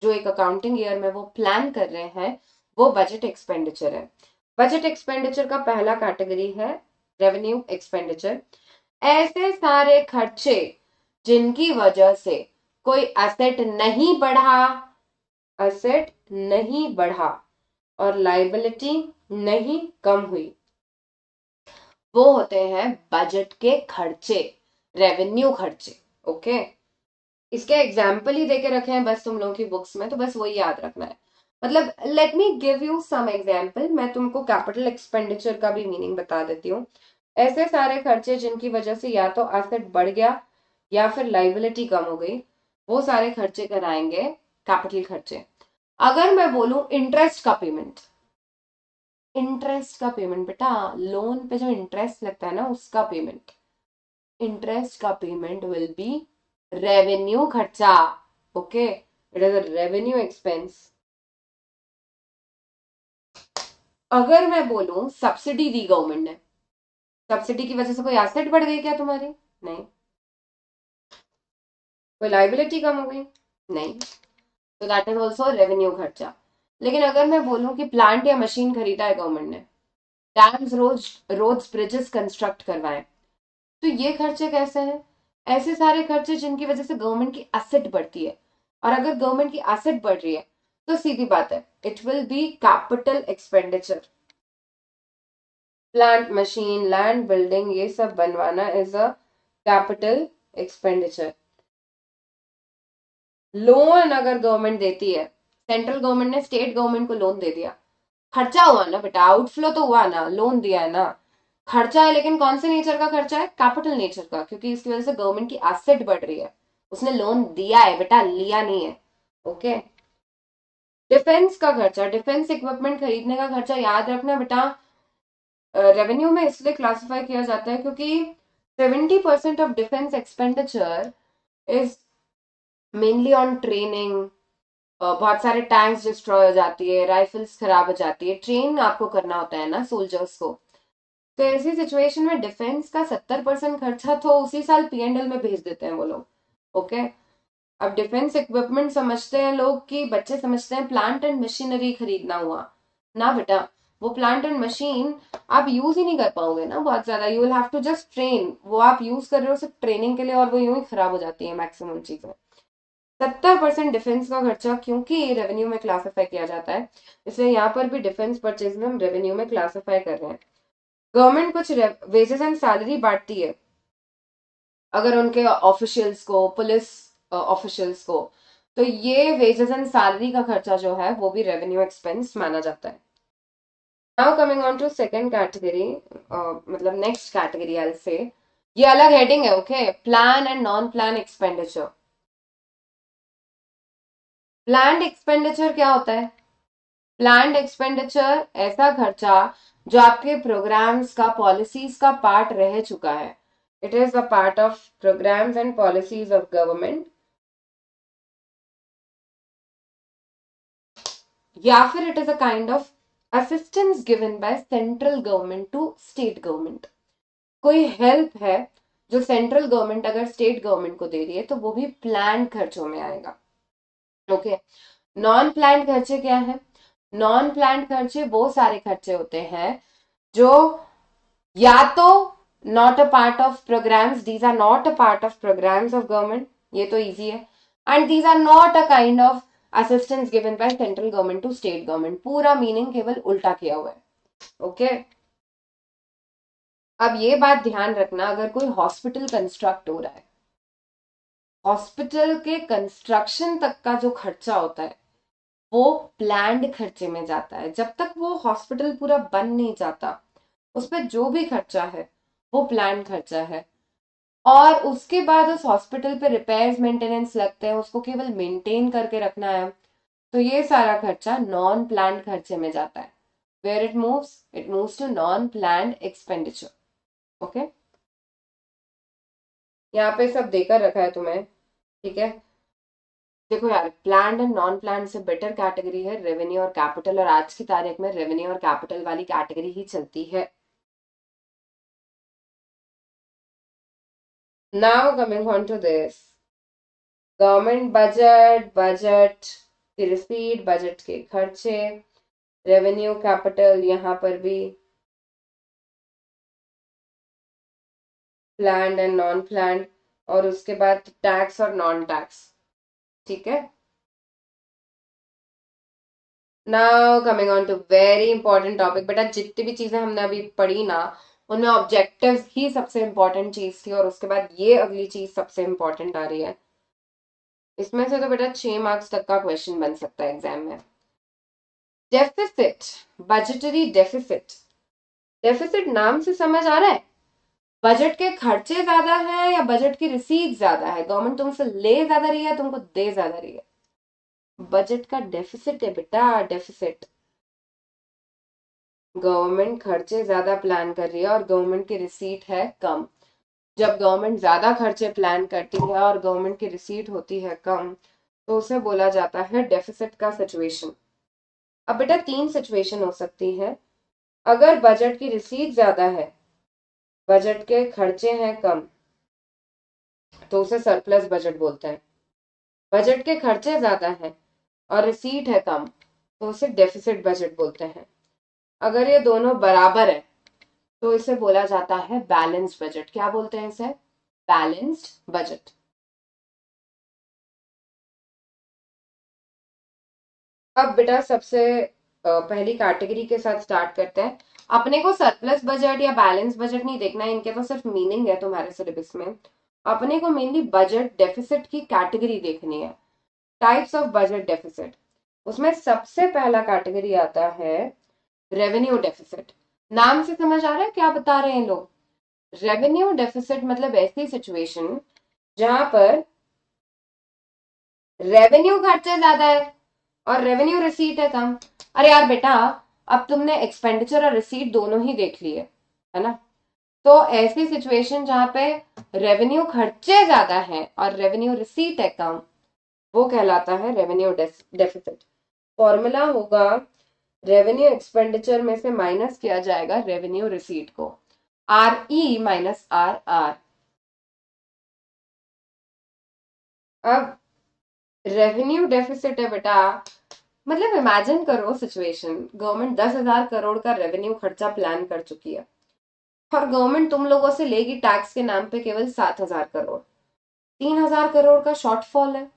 जो एक अकाउंटिंग ईयर में वो प्लान कर रहे हैं, वो बजट एक्सपेंडिचर है। बजट एक्सपेंडिचर का पहला कैटेगरी है रेवेन्यू एक्सपेंडिचर। ऐसे सारे खर्चे जिनकी वजह से कोई एसेट नहीं बढ़ा, एसेट नहीं बढ़ा और लाइबिलिटी नहीं कम हुई, वो होते हैं बजट के खर्चे, रेवेन्यू खर्चे। ओके, इसके एग्जाम्पल ही देके रखे हैं बस तुम लोगों की बुक्स में, तो बस वही याद रखना है। मतलब let me give you some example, मैं तुमको कैपिटल एक्सपेंडिचर का भी मीनिंग बता देती हूँ। ऐसे सारे खर्चे जिनकी वजह से या तो एसेट बढ़ गया या फिर लाइबिलिटी कम हो गई, वो सारे खर्चे कराएंगे कैपिटल खर्चे। अगर मैं बोलूं इंटरेस्ट का पेमेंट, इंटरेस्ट का पेमेंट बेटा, लोन पे जो इंटरेस्ट लगता है ना उसका पेमेंट, इंटरेस्ट का पेमेंट विल बी रेवेन्यू खर्चा। Okay, it is a revenue expense. अगर मैं बोलूं सब्सिडी दी गवर्नमेंट ने, सब्सिडी की वजह से कोई एसेट बढ़ गई क्या तुम्हारी? नहीं। कोई लाइबिलिटी कम हो गई? नहीं। तो दैट इज ऑल्सो रेवेन्यू खर्चा। लेकिन अगर मैं बोलूं कि प्लांट या मशीन खरीदा है गवर्नमेंट ने, डैम्स, रोड्स, ब्रिजेस कंस्ट्रक्ट करवाएं। तो ये खर्चे कैसे हैं? ऐसे सारे खर्चे जिनकी वजह से गवर्नमेंट की एसेट बढ़ती है, और अगर गवर्नमेंट की एसेट बढ़ रही है तो सीधी बात है it will be capital expenditure. Plant, machine, land, building, ये सब बनवाना is a capital expenditure. Loan अगर गवर्नमेंट देती है, सेंट्रल गवर्नमेंट ने स्टेट गवर्नमेंट को लोन दे दिया, खर्चा हुआ ना बेटा, आउटफ्लो तो हुआ ना, लोन दिया है ना, खर्चा है, लेकिन कौन से नेचर का खर्चा है? कैपिटल नेचर का, क्योंकि इसकी वजह से गवर्नमेंट की एसेट बढ़ रही है। उसने लोन दिया है बेटा, लिया नहीं है। ओके। डिफेंस का खर्चा, डिफेंस इक्विपमेंट खरीदने का खर्चा, याद रखना बेटा, रेवेन्यू में इसलिए क्लासिफाई किया जाता है क्योंकि 70% of defence expenditure is mainly on training. बहुत सारे टैंक्स डिस्ट्रॉय हो जाती है, राइफल्स खराब हो जाती है, ट्रेन आपको करना होता है ना सोल्जर्स को। तो ऐसी सिचुएशन में डिफेंस का 70% खर्चा तो उसी साल P&L में भेज देते हैं वो लोग। ओके। अब डिफेंस इक्विपमेंट समझते हैं लोग कि बच्चे समझते हैं प्लांट एंड मशीनरी खरीदना हुआ, ना बेटा, वो प्लांट एंड मशीन आप यूज ही नहीं कर पाओगे ना बहुत ज्यादा, you will have to just train, वो आप यूज कर रहे हो सिर्फ ट्रेनिंग के लिए और वो यूं ही खराब हो जाती है मैक्सिमम चीजें। 70% डिफेंस का खर्चा क्योंकि रेवेन्यू में क्लासिफाई किया जाता है, इसलिए यहाँ पर भी डिफेंस परचेज में हम रेवेन्यू में क्लासिफाई कर रहे हैं। गवर्नमेंट कुछ वेजेस एंड सैलरी बांटती है अगर उनके ऑफिशियल्स को, पुलिस ऑफिशियल्स को, तो ये वेजेस एंड सैलरी का खर्चा जो है वो भी रेवेन्यू एक्सपेंस माना जाता है। Now coming on to second category, मतलब नेक्स्ट कैटेगरी आई से, ये अलग हेडिंग है। Okay, plan and non plan expenditure. Planned expenditure क्या होता है? प्लान्ड एक्सपेंडिचर ऐसा खर्चा जो आपके प्रोग्राम्स का, पॉलिसीज का पार्ट रह चुका है। It is a part of programmes and policies of government, या फिर it is a kind of assistance given by central government to state government. कोई हेल्प है जो सेंट्रल गवर्नमेंट अगर स्टेट गवर्नमेंट को दे रही है तो वो भी प्लान खर्चों में आएगा। ओके। नॉन प्लान खर्चे क्या है? नॉन प्लान खर्चे वो सारे खर्चे होते हैं जो या तो not a part of programmes, these are not a part of programmes of government, ये तो इजी है, and these are not a kind of assistance given by central government to state government. पूरा मीनिंग केवल उल्टा किया हुआ है। ओके। अब ये बात ध्यान रखना, अगर कोई हॉस्पिटल कंस्ट्रक्ट हो रहा है, हॉस्पिटल के कंस्ट्रक्शन तक का जो खर्चा होता है वो प्लान्ड खर्चे में जाता है। जब तक वो हॉस्पिटल पूरा बन नहीं जाता उस पर जो भी खर्चा है वो प्लान खर्चा है, और उसके बाद उस हॉस्पिटल पे रिपेयर्स मेंटेनेंस लगते हैं, उसको केवल मेंटेन करके रखना है, तो ये सारा खर्चा नॉन प्लान्ड खर्चे में जाता है। Where it moves to non planned expenditure. Okay, यहाँ पे सब देकर रखा है तुम्हें, ठीक है। देखो यार, प्लान्ड एंड नॉन प्लान्ड से बेटर कैटेगरी है रेवेन्यू और कैपिटल, और आज की तारीख में रेवेन्यू और कैपिटल वाली कैटेगरी ही चलती है। Now coming on to this, government budget, budget की रिसीट, बजट के खर्चे, रेवेन्यू, कैपिटल, यहाँ पर भी प्लान्ड एंड नॉन प्लान्ड, और उसके बाद टैक्स और नॉन टैक्स। ठीक है। Now coming on to very important topic. बेटा जितनी भी चीजें हमने अभी पढ़ी ना, उनमें ऑब्जेक्टिव ही सबसे इंपॉर्टेंट चीज थी, और उसके बाद ये अगली चीज सबसे इंपॉर्टेंट आ रही है। इसमें से तो बेटा 6 मार्क्स तक का क्वेश्चन बन सकता है एग्जाम में। Deficit, budgetary deficit. डेफिसिट नाम से समझ आ रहा है, बजट के खर्चे ज्यादा है या बजट की रिसीट ज्यादा है? गवर्नमेंट तुमसे ले ज्यादा रही है, तुमको दे ज्यादा रही है? बजट का डेफिसिट है बेटा, डेफिसिट। गवर्नमेंट खर्चे ज्यादा प्लान कर रही है और गवर्नमेंट की रिसीट है कम। जब गवर्नमेंट ज्यादा खर्चे प्लान करती है और गवर्नमेंट की रिसीट होती है कम, तो उसे बोला जाता है डेफिसिट का सिचुएशन। अब बेटा 3 सिचुएशन हो सकती है। अगर बजट की रिसीट ज्यादा है, बजट के खर्चे हैं कम, तो उसे सरप्लस बजट बोलते हैं। बजट के खर्चे ज्यादा है और रिसीट है कम, तो उसे डेफिसिट बजट बोलते हैं। अगर ये दोनों बराबर है, तो इसे बोला जाता है बैलेंस्ड बजट। क्या बोलते हैं इसे? Balanced budget. अब बेटा सबसे पहली कैटेगरी के साथ स्टार्ट करते हैं। अपने को सरप्लस बजट या बैलेंस बजट नहीं देखना है, इनके तो सिर्फ मीनिंग है तुम्हारे सिलेबस में। अपने को मेनली बजट डेफिसिट की कैटेगरी देखनी है, टाइप्स ऑफ बजट डेफिसिट। उसमें सबसे पहला कैटेगरी आता है रेवेन्यू डेफिसिट। नाम से समझ आ रहा है क्या बता रहे हैं लोग? रेवेन्यू डेफिसिट मतलब ऐसी सिचुएशन जहां पर रेवेन्यू खर्चे ज्यादा है और रेवेन्यू रिसीट है कम। अरे यार बेटा, अब तुमने एक्सपेंडिचर और रिसीट दोनों ही देख लिए है ना? तो ऐसी सिचुएशन जहां पे रेवेन्यू खर्चे ज्यादा है और रेवेन्यू रिसीट है कम, वो कहलाता है रेवेन्यू डेफिसिट। फॉर्मूला होगा, रेवेन्यू एक्सपेंडिचर में से माइनस किया जाएगा रेवेन्यू रिसीट को, R E minus R R. अब रेवेन्यू डेफिसिट है बेटा, मतलब इमेजिन करो सिचुएशन, गवर्नमेंट 10,000 करोड़ का रेवेन्यू खर्चा प्लान कर चुकी है और गवर्नमेंट तुम लोगों से लेगी टैक्स के नाम पे केवल 7,000 करोड़। 3,000 करोड़ का शॉर्टफॉल है।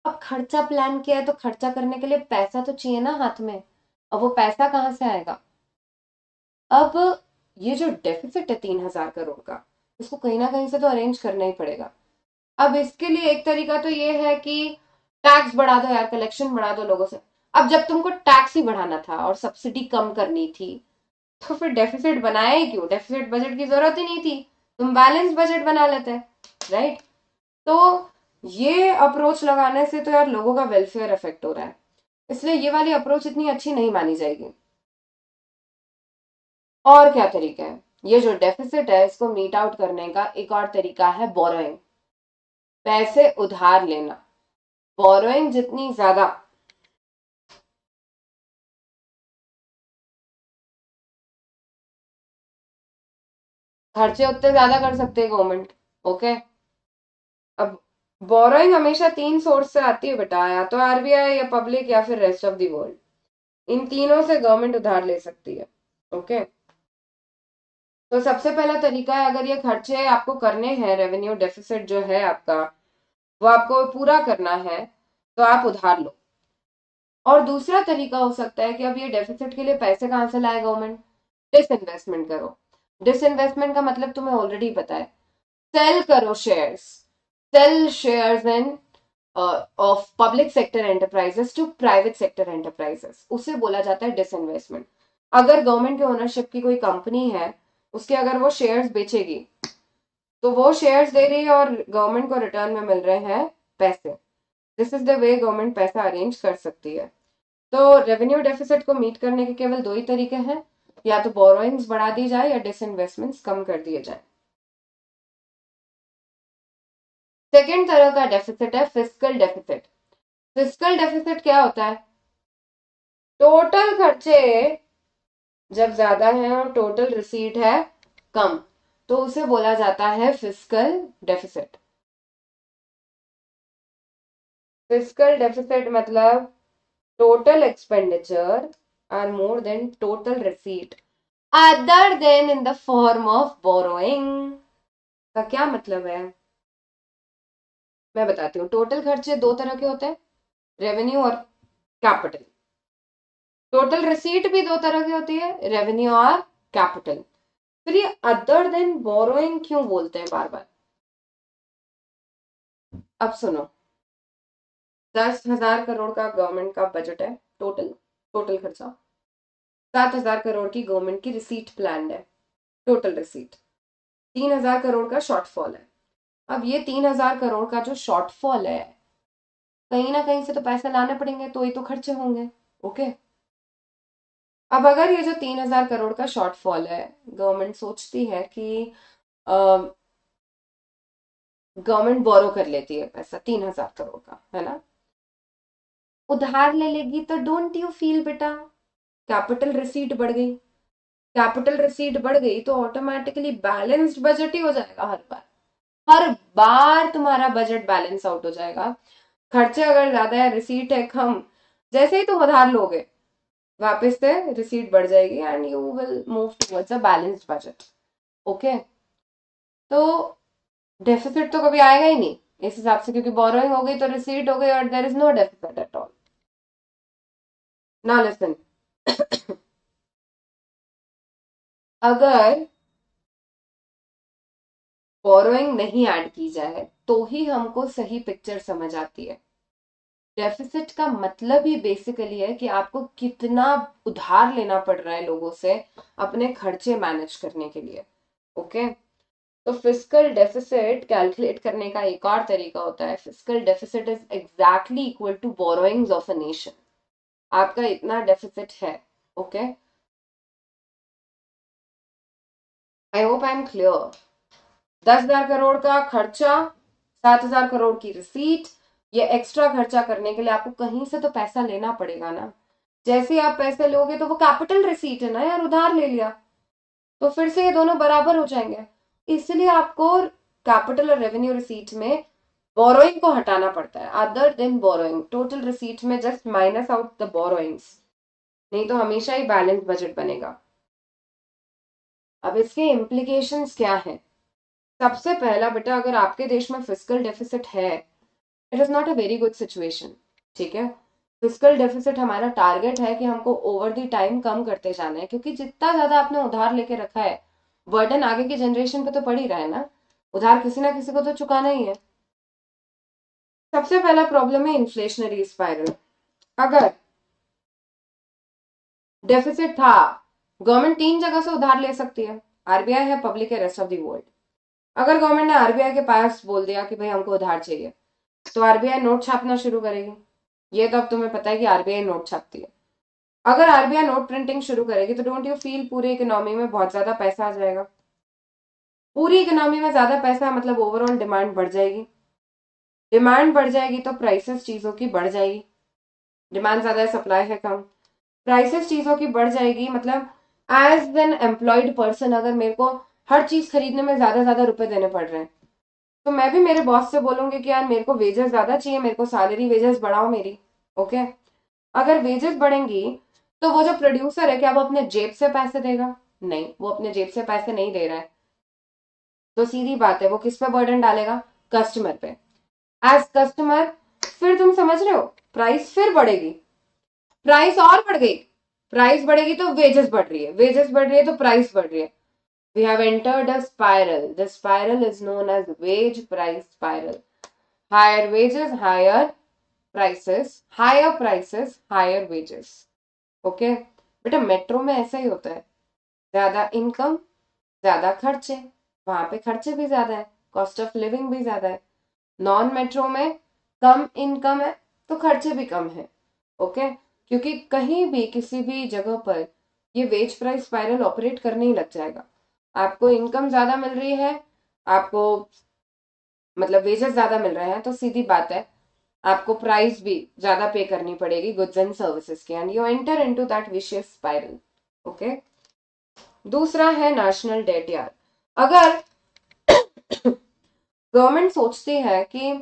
अब खर्चा प्लान किया है तो खर्चा करने के लिए पैसा तो चाहिए ना हाथ में। अब वो पैसा कहाँ से आएगा? अब ये जो डेफिसिट है 3,000 करोड़ का, इसको कहीं ना कहीं से तो अरेंज करना ही पड़ेगा। अब इसके लिए एक तरीका तो ये है कि टैक्स बढ़ा दो यार, कलेक्शन बढ़ा दो लोगों से। अब जब तुमको टैक्स ही बढ़ाना था और सब्सिडी कम करनी थी, तो फिर डेफिसिट बनाया ही क्यों? डेफिसिट बजट की जरूरत ही नहीं थी, तुम बैलेंस बजट बना लेते, राइट? तो ये अप्रोच लगाने से तो यार लोगों का वेलफेयर इफेक्ट हो रहा है, इसलिए ये वाली अप्रोच इतनी अच्छी नहीं मानी जाएगी। और क्या तरीका है? ये जो डेफिसिट है इसको मीट आउट करने का एक और तरीका है बोरोइंग, पैसे उधार लेना। बोरोइंग जितनी ज्यादा खर्चे उतने ज्यादा कर सकते हैं गवर्नमेंट। ओके। अब बोरोइंग हमेशा 3 सोर्स से आती है बेटा, या तो आरबीआई या पब्लिक या फिर रेस्ट ऑफ द वर्ल्ड। इन तीनों से गवर्नमेंट उधार ले सकती है। ओके। तो सबसे पहला तरीका है, अगर ये खर्चे आपको करने हैं, रेवेन्यू डेफिसिट जो है आपका वो आपको पूरा करना है, तो आप उधार लो। और दूसरा तरीका हो सकता है कि अब ये डेफिसिट के लिए पैसे कहां से लाए गवर्नमेंट? डिसइन्वेस्टमेंट करो। डिसइन्वेस्टमेंट का मतलब तुम्हें ऑलरेडी पता है, सेल करो shares. Sell shares in of public sector enterprises to private sector enterprises, उसे बोला जाता है डिसइन्वेस्टमेंट। अगर गवर्नमेंट के ओनरशिप की कोई कंपनी है, उसके अगर वो शेयर्स बेचेगी, तो वो शेयर्स दे रही है और गवर्नमेंट को रिटर्न में मिल रहे हैं पैसे। This is the way government पैसा अरेंज कर सकती है। तो रेवेन्यू डेफिसिट को मीट करने के केवल दो ही तरीके हैं, या तो बोरोइंग्स बढ़ा दी जाए या डिसइन्वेस्टमेंट्स कम कर दिए जाए। सेकेंड तरह का डेफिसिट है फिस्कल डेफिसिट। फिस्कल डेफिसिट क्या होता है? टोटल खर्चे जब ज्यादा है और टोटल रिसीट है कम, तो उसे बोला जाता है फिस्कल डेफिसिट। फिस्कल डेफिसिट मतलब total expenditure are more than total receipt other than in the form of borrowing. का क्या मतलब है? मैं बताती हूँ। टोटल खर्चे दो तरह के होते हैं, रेवेन्यू और कैपिटल। टोटल रिसीट भी दो तरह की होती है, रेवेन्यू और कैपिटल। फिर ये अदर देन बोरोइंग क्यों बोलते हैं बार बार? अब सुनो, 10,000 करोड़ का गवर्नमेंट का बजट है, टोटल टोटल खर्चा। 7,000 करोड़ की गवर्नमेंट की रिसीट प्लान है, टोटल रिसीट। 3,000 करोड़ का शॉर्टफॉल है। अब ये 3,000 करोड़ का जो शॉर्टफॉल है, कहीं ना कहीं से तो पैसे लाने पड़ेंगे, तो ही तो खर्चे होंगे। ओके। अब अगर ये जो 3,000 करोड़ का शॉर्टफॉल है, गवर्नमेंट सोचती है कि गवर्नमेंट बोरो कर लेती है पैसा 3,000 करोड़ का, है ना? उधार ले लेगी तो डोंट यू फील बेटा, कैपिटल रिसीट बढ़ गई। कैपिटल रिसीट बढ़ गई तो ऑटोमेटिकली बैलेंस्ड बजट ही हो जाएगा हर बार। हर बार तुम्हारा बजट बैलेंस आउट हो जाएगा। खर्चे अगर ज्यादा है, रिसीट है कम, जैसे ही तुम उधार लोगे वापस से रिसीट बढ़ जाएगी and you will move towards a balanced budget. Okay, तो डेफिसिट तो कभी आएगा ही नहीं इस हिसाब से, क्योंकि बोरोइंग हो गई तो रिसीट हो गई और there is no deficit at all. Now listen, अगर बोरोइंग नहीं ऐड की जाए तो ही हमको सही पिक्चर समझ आती है। डेफिसिट का मतलब ही बेसिकली है कि आपको कितना उधार लेना पड़ रहा है लोगों से अपने खर्चे मैनेज करने के लिए। ओके, तो फिस्कल डेफिसिट कैलकुलेट करने का एक और तरीका होता है, fiscal deficit is exactly equal to borrowings of a nation. आपका इतना डेफिसिट है। Okay, I hope I am clear. 10,000 crore का खर्चा, 7,000 करोड़ की रिसीट, ये एक्स्ट्रा खर्चा करने के लिए आपको कहीं से तो पैसा लेना पड़ेगा ना। जैसे ही आप पैसे लोगे तो वो कैपिटल रिसीट है ना यार, उधार ले लिया, तो फिर से ये दोनों बराबर हो जाएंगे। इसलिए आपको कैपिटल और रेवेन्यू रिसीट में बोरोइंग को हटाना पड़ता है, other than borrowing. Total receipt में just minus out the borrowings, नहीं तो हमेशा ही बैलेंस बजट बनेगा। अब इसके इम्प्लीकेशंस क्या है? सबसे पहला बेटा, अगर आपके देश में फिस्कल डेफिसिट है, it is not a very good situation. ठीक है, फिस्कल डेफिसिट हमारा टारगेट है कि हमको ओवर द टाइम कम करते जाना है, क्योंकि जितना ज्यादा आपने उधार लेके रखा है बर्डन आगे की जनरेशन पे तो पड़ ही रहा है ना, उधार किसी ना किसी को तो चुकाना ही है। सबसे पहला प्रॉब्लम है इन्फ्लेशनरी स्पाइरल। अगर डेफिसिट था, गवर्नमेंट 3 जगह से उधार ले सकती है, आरबीआई है, पब्लिक है, रेस्ट ऑफ द वर्ल्ड। अगर गवर्नमेंट ने आरबीआई के पास बोल दिया कि भाई हमको उधार चाहिए, तो आरबीआई नोट छापना शुरू करेगी। ये तो अब तुम्हें पता है कि आरबीआई नोट छापती है। अगर आरबीआई नोट प्रिंटिंग शुरू करेगी तो डोंट यू फील पूरी इकोनॉमी में बहुत ज्यादा पैसा आ जाएगा। पूरी इकोनॉमी में ज्यादा पैसा मतलब ओवरऑल डिमांड बढ़ जाएगी। डिमांड बढ़ जाएगी तो प्राइसेस चीजों की बढ़ जाएगी। डिमांड ज्यादा है, सप्लाई है कम, प्राइसेस चीजों की बढ़ जाएगी। मतलब एज एन एम्प्लॉयड पर्सन अगर मेरे को हर चीज खरीदने में ज्यादा रुपए देने पड़ रहे हैं, तो मैं भी मेरे बॉस से बोलूंगी कि यार मेरे को वेजेस ज्यादा चाहिए, मेरे को सैलरी वेजेस बढ़ाओ मेरी। ओके, अगर वेजेस बढ़ेंगी तो वो जो प्रोड्यूसर है क्या वो अपने जेब से पैसे देगा? नहीं, वो अपने जेब से पैसे नहीं दे रहा है, तो सीधी बात है वो किस पे बर्डन डालेगा? कस्टमर पे। एज कस्टमर फिर तुम समझ रहे हो, प्राइस फिर बढ़ेगी, प्राइस और बढ़ गई, प्राइस बढ़ेगी तो वेजेस बढ़ रही है, वेजेस बढ़ रही है तो प्राइस बढ़ रही है। We have entered a spiral. The spiral is known as wage price spiral. Higher wages, higher prices, higher prices, higher wages. Okay? बेटा मेट्रो में ऐसा ही होता है, ज्यादा इनकम ज्यादा खर्चे, वहां पे खर्चे भी ज्यादा है, कॉस्ट ऑफ लिविंग भी ज्यादा है। नॉन मेट्रो में कम इनकम है तो खर्चे भी कम है। ओके, क्योंकि कहीं भी किसी भी जगह पर ये वेज प्राइस स्पाइरल ऑपरेट करने ही लग जाएगा। आपको इनकम ज्यादा मिल रही है, आपको मतलब वेजेस ज्यादा मिल रहे हैं, तो सीधी बात है आपको प्राइस भी ज्यादा पे करनी पड़ेगी गुड्स एंड सर्विसेज की, and you enter into that vicious spiral. Okay, दूसरा है नेशनल डेट यार। अगर गवर्नमेंट सोचती है कि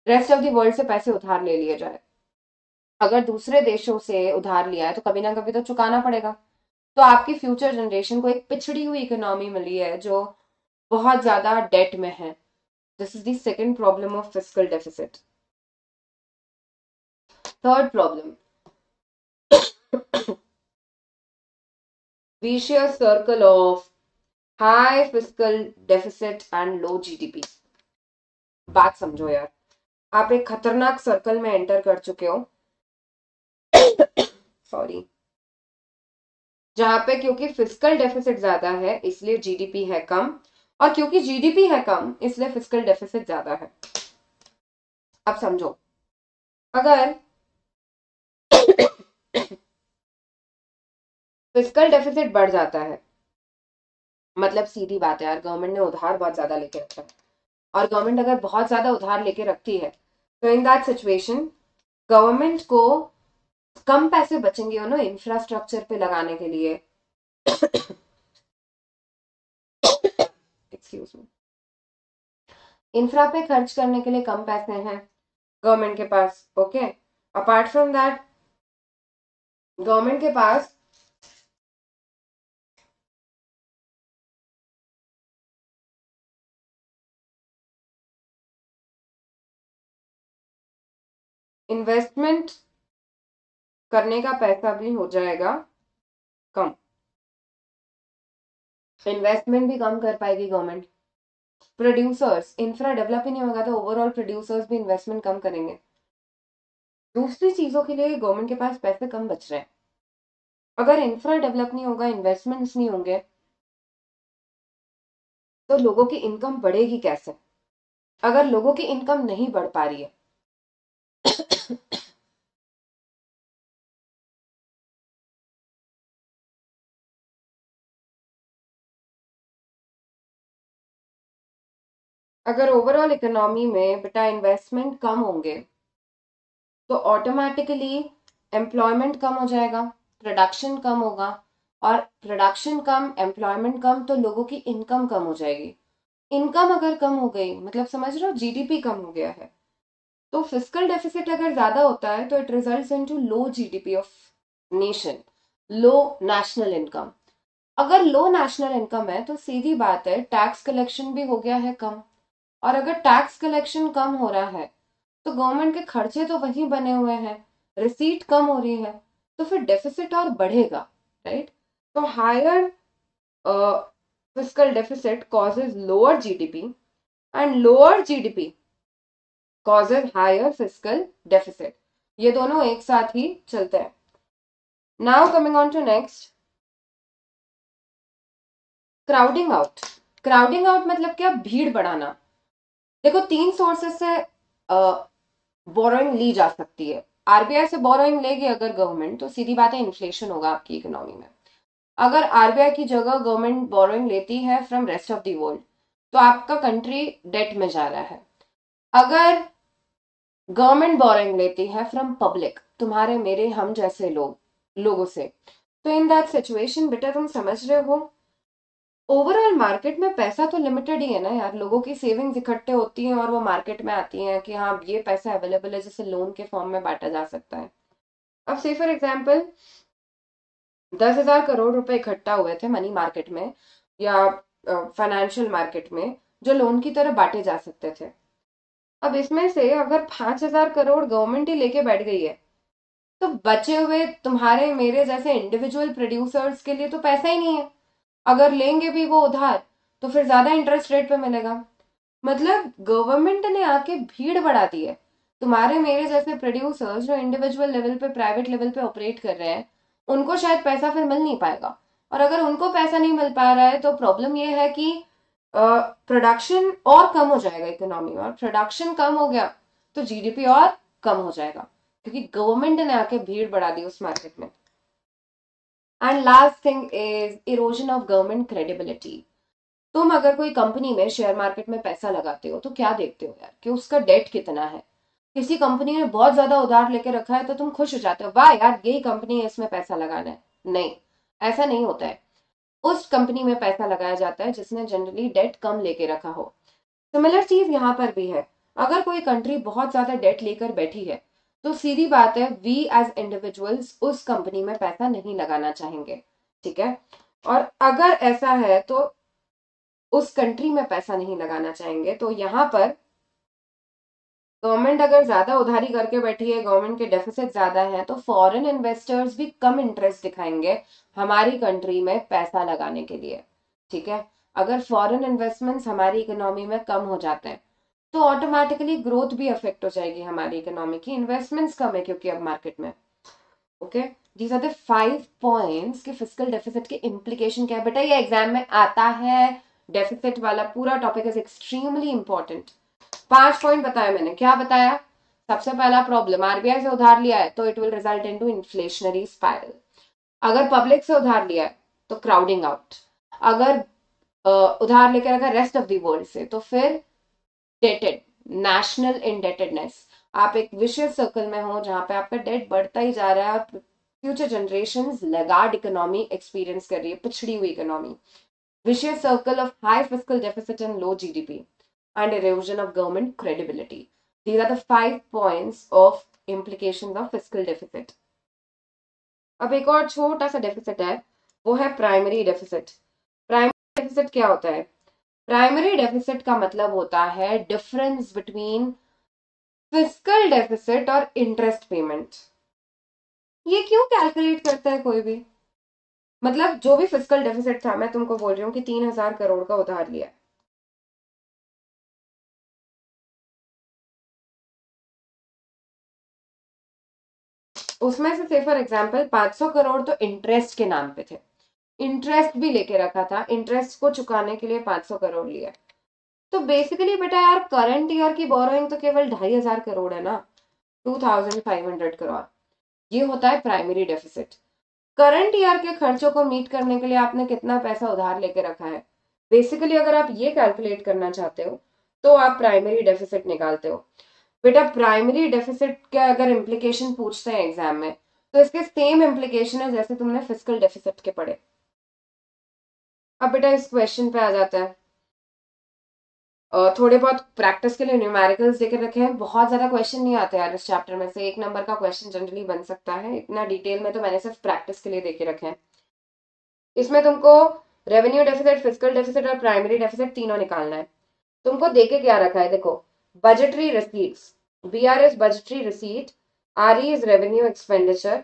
रेस्ट ऑफ द वर्ल्ड से पैसे उधार ले लिए जाए, अगर दूसरे देशों से उधार लिया है तो कभी ना कभी तो चुकाना पड़ेगा, तो आपकी फ्यूचर जनरेशन को एक पिछड़ी हुई इकोनॉमी मिली है जो बहुत ज्यादा डेट में है। This is the second problem of fiscal deficit. Third problem, vicious circle of high fiscal deficit and low GDP. बात समझो यार, आप एक खतरनाक सर्कल में एंटर कर चुके हो, सॉरी, जहां पे क्योंकि फिस्कल डेफिसिट ज्यादा है इसलिए जीडीपी है कम, और क्योंकि जीडीपी है कम इसलिए फिस्कल डेफिसिट ज्यादा है। अब समझो, अगर फिस्कल डेफिसिट बढ़ जाता है, मतलब सीधी बात है यार गवर्नमेंट ने उधार बहुत ज्यादा लेके रखा है, और गवर्नमेंट अगर बहुत ज्यादा उधार लेके रखती है तो इन दैट सिचुएशन गवर्नमेंट को कम पैसे बचेंगे ना इंफ्रास्ट्रक्चर पे लगाने के लिए। एक्सक्यूज मी, इंफ्रा पे खर्च करने के लिए कम पैसे हैं गवर्नमेंट के पास। Okay, apart from that government के पास इन्वेस्टमेंट करने का पैसा भी हो जाएगा कम, इन्वेस्टमेंट भी कम कर पाएगी गवर्नमेंट। प्रोड्यूसर्स, इंफ्रा डेवलप ही नहीं होगा तो ओवरऑल प्रोड्यूसर्स भी इन्वेस्टमेंट कम करेंगे। दूसरी चीजों के लिए गवर्नमेंट के पास पैसे कम बच रहे हैं। अगर इंफ्रा डेवलप नहीं होगा, इन्वेस्टमेंट्स नहीं होंगे, तो लोगों की इनकम बढ़ेगी कैसे? अगर लोगों की इनकम नहीं बढ़ पा रही है अगर ओवरऑल इकोनॉमी में बेटा इन्वेस्टमेंट कम होंगे तो ऑटोमेटिकली एम्प्लॉयमेंट कम हो जाएगा, प्रोडक्शन कम होगा, और प्रोडक्शन कम, एम्प्लॉयमेंट कम, तो लोगों की इनकम कम हो जाएगी। इनकम अगर कम हो गई मतलब समझ रहे हो, जीडीपी कम हो गया है, तो फिस्कल डेफिसिट अगर ज्यादा होता है तो it results into low GDP of nation, low national income. अगर लो नेशनल इनकम है तो सीधी बात है टैक्स कलेक्शन भी हो गया है कम, और अगर टैक्स कलेक्शन कम हो रहा है तो गवर्नमेंट के खर्चे तो वही बने हुए हैं, रिसीट कम हो रही है, तो फिर डेफिसिट और बढ़ेगा, राइट? तो higher fiscal deficit causes lower GDP and lower GDP causes higher fiscal deficit. ये दोनों एक साथ ही चलते हैं। Now coming on to next, crowding out. Crowding out मतलब क्या? भीड़ बढ़ाना। देखो, तीन सोर्सेस से बोरोइंग ली जा सकती है। आरबीआई से बोरोइंग लेगी अगर गवर्नमेंट, तो सीधी बात है इन्फ्लेशन होगा आपकी इकोनॉमी में। अगर आरबीआई की जगह गवर्नमेंट बोरोइंग लेती है from rest of the world, तो आपका कंट्री डेट में जा रहा है। अगर गवर्नमेंट बोरोइंग लेती है फ्रॉम पब्लिक, तुम्हारे मेरे हम जैसे लोगों से, तो इन दैट सिचुएशन बेटा तुम समझ रहे हो, ओवरऑल मार्केट में पैसा तो लिमिटेड ही है ना यार। लोगों की सेविंग्स इकट्ठे होती हैं और वो मार्केट में आती हैं कि हाँ ये पैसा अवेलेबल है जिसे लोन के फॉर्म में बांटा जा सकता है। अब से फॉर एग्जाम्पल 10,000 करोड़ रुपए इकट्ठा हुए थे मनी मार्केट में या फाइनेंशियल मार्केट में, जो लोन की तरह बांटे जा सकते थे। अब इसमें से अगर 5,000 करोड़ गवर्नमेंट ही लेके बैठ गई है, तो बचे हुए तुम्हारे मेरे जैसे इंडिविजुअल प्रोड्यूसर्स के लिए तो पैसा ही नहीं है। अगर लेंगे भी वो उधार, तो फिर ज्यादा इंटरेस्ट रेट पे मिलेगा। मतलब गवर्नमेंट ने आके भीड़ बढ़ा दी है। तुम्हारे मेरे जैसे प्रोड्यूसर्स जो इंडिविजुअल लेवल पे, प्राइवेट लेवल पे ऑपरेट कर रहे हैं, उनको शायद पैसा फिर मिल नहीं पाएगा। और अगर उनको पैसा नहीं मिल पा रहा है तो प्रॉब्लम ये है कि प्रोडक्शन और कम हो जाएगा इकोनॉमी में, और प्रोडक्शन कम हो गया तो जीडीपी और कम हो जाएगा, क्योंकि गवर्नमेंट ने आके भीड़ बढ़ा दी उस मार्केट में। And last thing is erosion of government credibility. तुम अगर कोई कंपनी में शेयर मार्केट में पैसा लगाते हो तो क्या देखते हो यार कि उसका डेट कितना है। किसी कंपनी ने बहुत ज्यादा उधार लेके रखा है तो तुम खुश हो जाते हो, वाह यार यही कंपनी है, इसमें पैसा लगाना है। नहीं, ऐसा नहीं होता है। उस कंपनी में पैसा लगाया जाता है जिसने जनरली डेट कम लेके रखा हो। सिमिलर चीज यहाँ पर भी है। अगर कोई कंट्री बहुत ज्यादा डेट लेकर बैठी है तो सीधी बात है वी एज इंडिविजुअल्स उस कंपनी में पैसा नहीं लगाना चाहेंगे, ठीक है? और अगर ऐसा है तो उस कंट्री में पैसा नहीं लगाना चाहेंगे, तो यहाँ पर गवर्नमेंट अगर ज्यादा उधारी करके बैठी है, गवर्नमेंट के डेफिसिट ज्यादा है, तो फॉरेन इन्वेस्टर्स भी कम इंटरेस्ट दिखाएंगे हमारी कंट्री में पैसा लगाने के लिए, ठीक है? अगर फॉरेन इन्वेस्टमेंट्स हमारी इकोनॉमी में कम हो जाते हैं तो ऑटोमेटिकली ग्रोथ भी अफेक्ट हो जाएगी हमारी इकोनॉमी की। इन्वेस्टमेंट्स कम है क्योंकि अब मार्केट में। Okay, these are the 5 points कि फिस्कल डेफिसिट के इम्प्लीकेशन क्या है। बेटा ये एग्जाम में आता है, डेफिसिट वाला पूरा topic is extremely important. 5 point बताया मैंने। क्या बताया? सबसे पहला प्रॉब्लम, आरबीआई से उधार लिया है तो it will result into inflationary spiral. अगर पब्लिक से उधार लिया है तो क्राउडिंग आउट। अगर उधार लेकर रखा रेस्ट ऑफ द वर्ल्ड से तो फिर डेटेड, नेशनल इंडेटेडनेस। आप एक विशियस सर्कल में हो जहां पे आपका डेट बढ़ता ही जा रहा है और future generation laggard economy experience कर रही है, पिछड़ी हुई economy. Vicious circle of high fiscal deficit and low GDP and erosion of government credibility. These are the 5 points of implications of fiscal deficit. अब एक और छोटा सा डेफिसिट है, वो है प्राइमरी डेफिसिट। प्राइमरी डेफिसिट क्या होता है? प्राइमरी डेफिसिट का मतलब होता है डिफरेंस बिटवीन फिस्कल डेफिसिट और इंटरेस्ट पेमेंट। ये क्यों कैलकुलेट करता है कोई भी? मतलब जो भी फिस्कल डेफिसिट था, मैं तुमको बोल रही हूँ कि 3,000 करोड़ का उधार लिया है, उसमें से फॉर एग्जाम्पल 500 करोड़ तो इंटरेस्ट के नाम पे थे, इंटरेस्ट भी लेके रखा था, इंटरेस्ट को चुकाने के लिए 500 करोड़ लिया। तो बेसिकली बेटा यार, करंट ईयर की बोरोइंग तो केवल 2,500 करोड़ है ना, 2,500 करोड़। ये होता है प्राइमरी डेफिसिट। करंट ईयर के खर्चों को मीट करने के लिए आपने कितना पैसा उधार लेके रखा है, बेसिकली अगर आप ये कैलकुलेट करना चाहते हो तो आप प्राइमरी डेफिसिट निकालते हो। बेटा प्राइमरी डेफिसिट के अगर इम्प्लीकेशन पूछते हैं एग्जाम में, तो इसके सेम इम्प्लीकेशन है जैसे तुमने फिजिकल डेफिसिट के पढ़े। अब बेटा इस क्वेश्चन पे आ जाता है, थोड़े बहुत प्रैक्टिस के लिए न्यूमेरिकल्स देकर रखे हैं, बहुत ज्यादा क्वेश्चन नहीं आते यार इस चैप्टर में से, 1 नंबर का क्वेश्चन जनरली बन सकता है, इतना डिटेल में तो मैंने सिर्फ प्रैक्टिस के लिए देके रखे हैं। इसमें तुमको रेवेन्यू डेफिसिट, फिजिकल डेफिसिट और प्राइमरी डेफिसिट तीनों निकालना है। तुमको देके क्या रखा है देखो, budgetary receipts, BR is budgetary receipt, RE is revenue expenditure,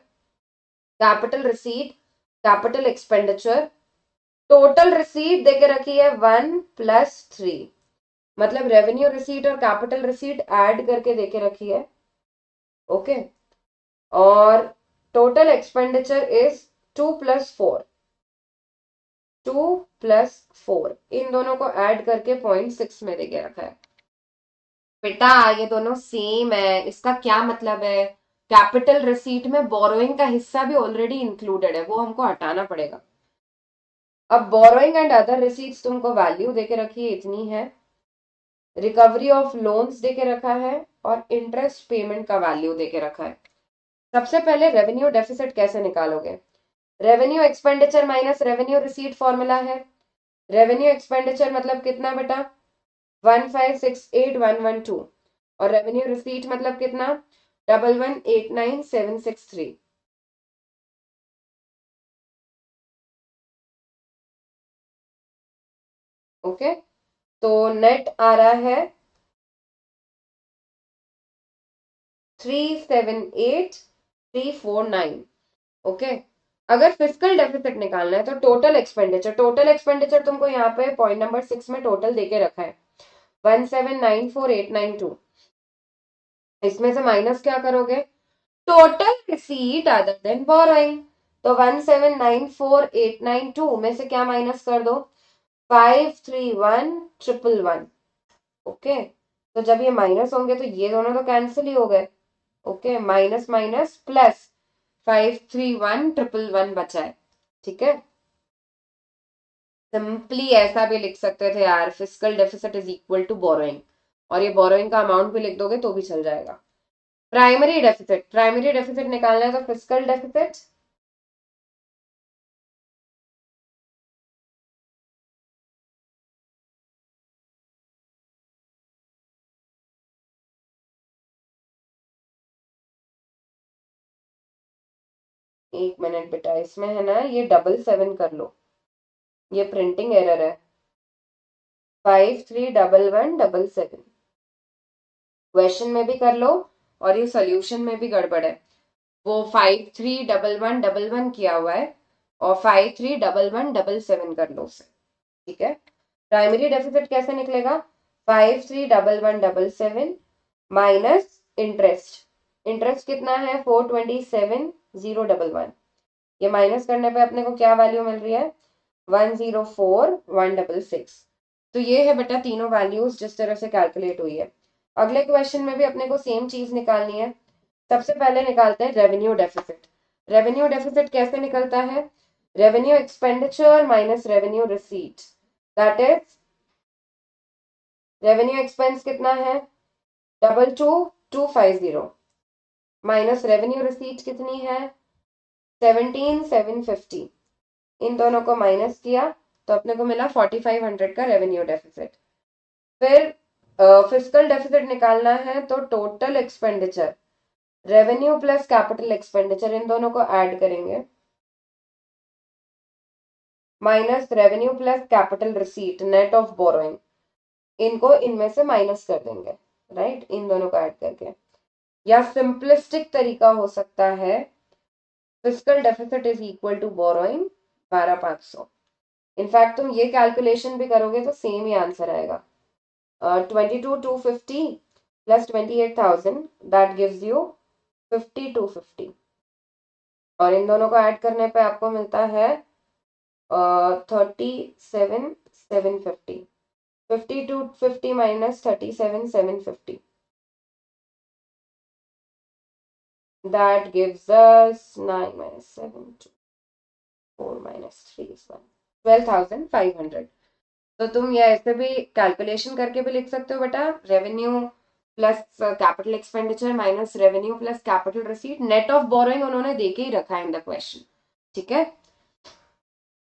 capital receipt, capital expenditure, total receipt देके रखी है 1+3, मतलब रेवेन्यू रिसीट और कैपिटल रिसीट ऐड करके देके रखी है। ओके, और टोटल एक्सपेंडिचर इज 2+4, 2+4, इन दोनों को ऐड करके 0.6 में देके रखा है। बेटा ये दोनों सेम है, इसका क्या मतलब है? कैपिटल रिसीट में बोरोइंग का हिस्सा भी ऑलरेडी इंक्लूडेड है, वो हमको हटाना पड़ेगा। अब बोरोइंग एंड अदर रिसीट्स तुमको वैल्यू देके रखी है इतनी है, रिकवरी ऑफ लोन्स देके रखा है, और इंटरेस्ट पेमेंट का वैल्यू देके रखा है। सबसे पहले रेवेन्यू डेफिसिट कैसे निकालोगे? Revenue expenditure minus revenue receipt formula है। रेवेन्यू एक्सपेंडिचर मतलब कितना बेटा? 1568112, और रेवेन्यू रिसीट मतलब कितना? 1189763। ओके, तो नेट आ रहा है 378,349। ओके, अगर फिजिकल डेफिसिट निकालना है तो टोटल एक्सपेंडिचर, टोटल एक्सपेंडिचर तुमको यहाँ पे पॉइंट नंबर 6 में टोटल देके रखा है 1794892। इसमें से माइनस क्या करोगे? Total receipt other than borrowing, तो 1794892 में से क्या माइनस कर दो? 531,111। ओके, तो जब ये माइनस होंगे तो ये दोनों तो कैंसिल ही हो गए। ओके, माइनस माइनस प्लस 531,111 बचा है। ठीक है, सिंपली ऐसा भी लिख सकते थे यार, physical deficit is equal to borrowing, और ये बोरोइंग का अमाउंट भी लिख दोगे तो भी चल जाएगा। प्राइमरी डेफिसिट, प्राइमरी डेफिसिट निकालना है तो फिजिकल डेफिसिट, एक मिनट बेटा, इसमें है ना ये 777 कर लो, ये प्रिंटिंग एरर है। 531177 क्वेश्चन में भी कर लो, और ये सोल्यूशन में भी गड़बड़ है। वो 531111 किया हुआ है, और 531177 कर लो उसे। ठीक है, प्राइमरी डेफिसिट कैसे निकलेगा? 531177 माइनस इंटरेस्ट, इंटरेस्ट कितना है? 427,011, ये माइनस करने पे अपने को क्या वैल्यू मिल रही है? 104,166। तो ये है बेटा तीनों वैल्यूज जिस तरह से कैलकुलेट हुई है। अगले क्वेश्चन में भी अपने को सेम चीज निकालनी है। सबसे पहले निकालते हैं रेवेन्यू डेफिसिट। रेवेन्यू डेफिसिट कैसे निकलता है? Revenue expenditure minus revenue receipt, that is revenue expense कितना है? 22,250 माइनस रेवेन्यू रिसीट कितनी है? 17,750। इन दोनों को माइनस किया तो अपने को मिला 4,500 का रेवेन्यू डेफिसिट। फिर फिजिकल डेफिसिट निकालना है तो total expenditure revenue plus capital expenditure, इन दोनों को ऐड करेंगे, minus revenue plus capital receipt net of borrowing, इनको इनमें से माइनस कर देंगे, राइट, इन दोनों को ऐड करके। या सिंपलिस्टिक तरीका हो सकता है fiscal deficit is equal to borrowing 12,500। In fact तुम ये कैलकुलेशन भी करोगे तो सेम ही आंसर आएगा। 22,250 प्लस 28,000 दैट गिव्स यू 50,250, और इन दोनों को ऐड करने पे आपको मिलता है 37,750। 50,250 minus 37,750, that gives us 9 minus 7, 2, 4 minus 3 is 1, 12,500। तो तुम ये ऐसे भी कैलकुलेशन करके भी लिख सकते हो बेटा, revenue plus capital expenditure minus revenue plus capital receipt, net of borrowing उन्होंने देके ही रखा है इन द क्वेश्चन, ठीक है।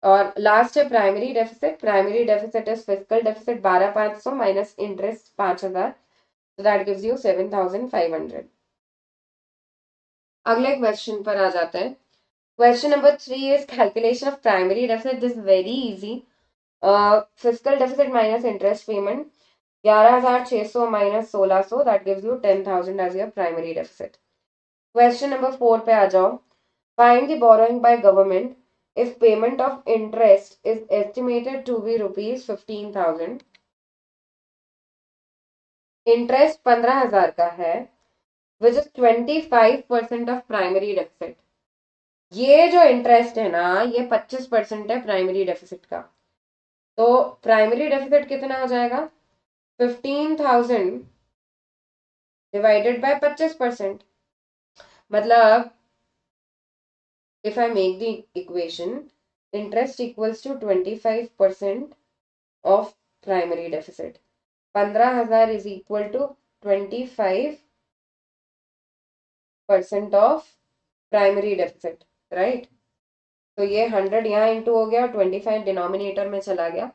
और लास्ट है primary deficit. Primary deficit is fiscal deficit 12,500 minus interest 5,000, so that gives you 7,500। अगले क्वेश्चन पर आ जाते हैं। Question number 3 is calculation of primary deficit. This very easy. Fiscal deficit minus interest payment 11,600 minus 1,600, that gives you 10,000 as your primary deficit. Question number 4 पे आ जाओ। Find the borrowing by government if payment of interest is estimated to be rupees 15,000, interest 15,000 का है, which is 25% of primary deficit. ये जो इंटरेस्ट है ना, ये 25% है प्राइमरी डेफिसिट का। तो प्राइमरी डेफिसिट कितना हो जाएगा, 15,000 डिवाइडेड बाय 25%। मतलब if I make the equation, interest equals to 25% of primary deficit. 15,000 is equal to 25% of primary deficit, right? तो ये 100 यहाँ इंटू हो गया, 25 डिनोमिनेटर में चला गया,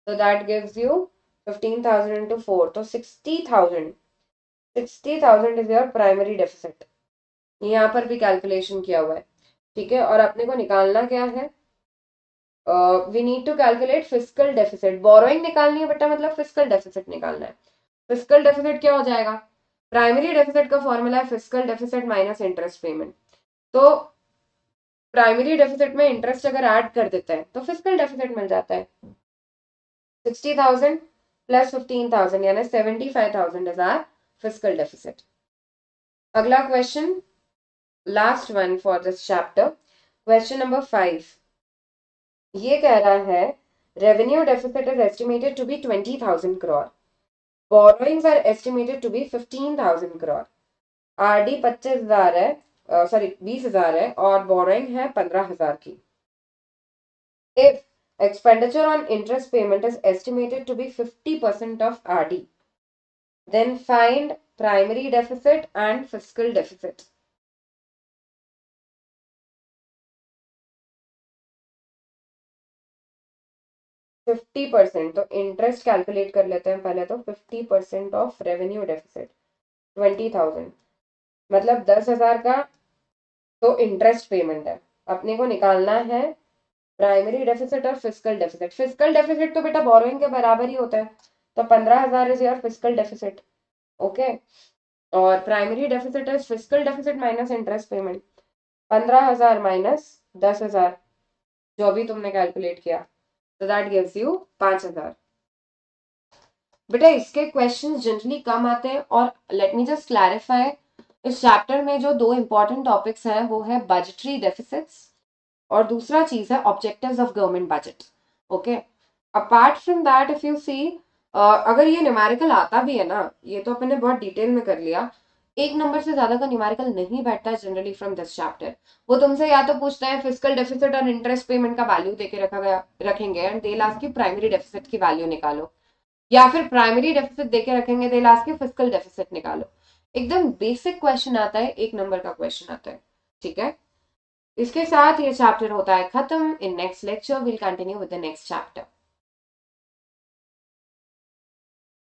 तो दैट गिव्स यू 15,000 इंटू 4, तो 60,000 इज योर प्राइमरी डेफिसिट। यहाँ पर भी कैलकुलेशन किया हुआ है, ठीक है। और अपने को निकालना क्या है, we need to calculate fiscal deficit. Borrowing निकालनी है बेटा, मतलब फिस्कल डेफिसिट निकालना है। फिस्कल डेफिसिट क्या हो जाएगा, प्राइमरी डेफिसिट का फॉर्मूला है fiscal deficit minus interest payment. तो प्राइमरी डेफिसिट में इंटरेस्ट अगर ऐड कर देते हैं तो फिस्कल डेफिसिट मिल जाता है। 60,000 प्लस 15,000 यानी 75,000 इज आवर फिस्कल डेफिसिट। अगला question, last one for this chapter, question number 5। ये कह रहा है revenue deficit is estimated to be 20,000 crore, borrowings are estimated to be 15,000 crore, RD 25,000 है, सॉरी 20,000 है, और बोरोइंग है 15,000 की। If expenditure on interest payment is estimated to be 50% of RD, then find primary deficit and fiscal deficit. Fifty percent, तो इंटरेस्ट कैलकुलेट कर लेते हैं पहले। तो 50% ऑफ रेवेन्यू डेफिसिट 20,000, मतलब 10,000 का तो इंटरेस्ट पेमेंट है। अपने को निकालना है प्राइमरी डेफिसिट और फिस्कल डेफिसिट। फिस्कल डेफिसिट तो बेटा बोरोइंग के बराबर ही होता है, तो 15,000 is your fiscal deficit, okay. और primary deficit is fiscal deficit minus interest payment, 15,000 minus 10,000 जो अभी तुमने कैलकुलेट किया, तो दैट गिव्स यू 5,000। बेटा इसके क्वेश्चंस जनरली कम आते हैं। और लेट मी जस्ट क्लैरिफाई, इस चैप्टर में जो दो इंपॉर्टेंट टॉपिक्स हैं वो है बजटरी डेफिसिट्स और दूसरा चीज है objectives of government budget, okay. Apart from that if you see, अगर ये न्यूमेरिकल आता भी है ना, ये तो अपने बहुत डिटेल में कर लिया, एक नंबर से ज्यादा का न्यूमेरिकल नहीं बैठता है जनरली फ्रॉम दिस चैप्टर। वो तुमसे या तो पूछते हैं फिस्कल डेफिसिट और इंटरेस्ट पेमेंट का वैल्यू देके रखा गया रखेंगे एंड दे लास्ट की प्राइमरी डेफिसिट की वैल्यू निकालो, या फिर प्राइमरी डेफिसिट देके रखेंगे दे लास्ट की फिस्कल डेफिसिट निकालो। एकदम बेसिक क्वेश्चन आता है, एक नंबर का क्वेश्चन आता है, ठीक है। इसके साथ ये चैप्टर होता है खत्म। In next lecture will continue with the next chapter.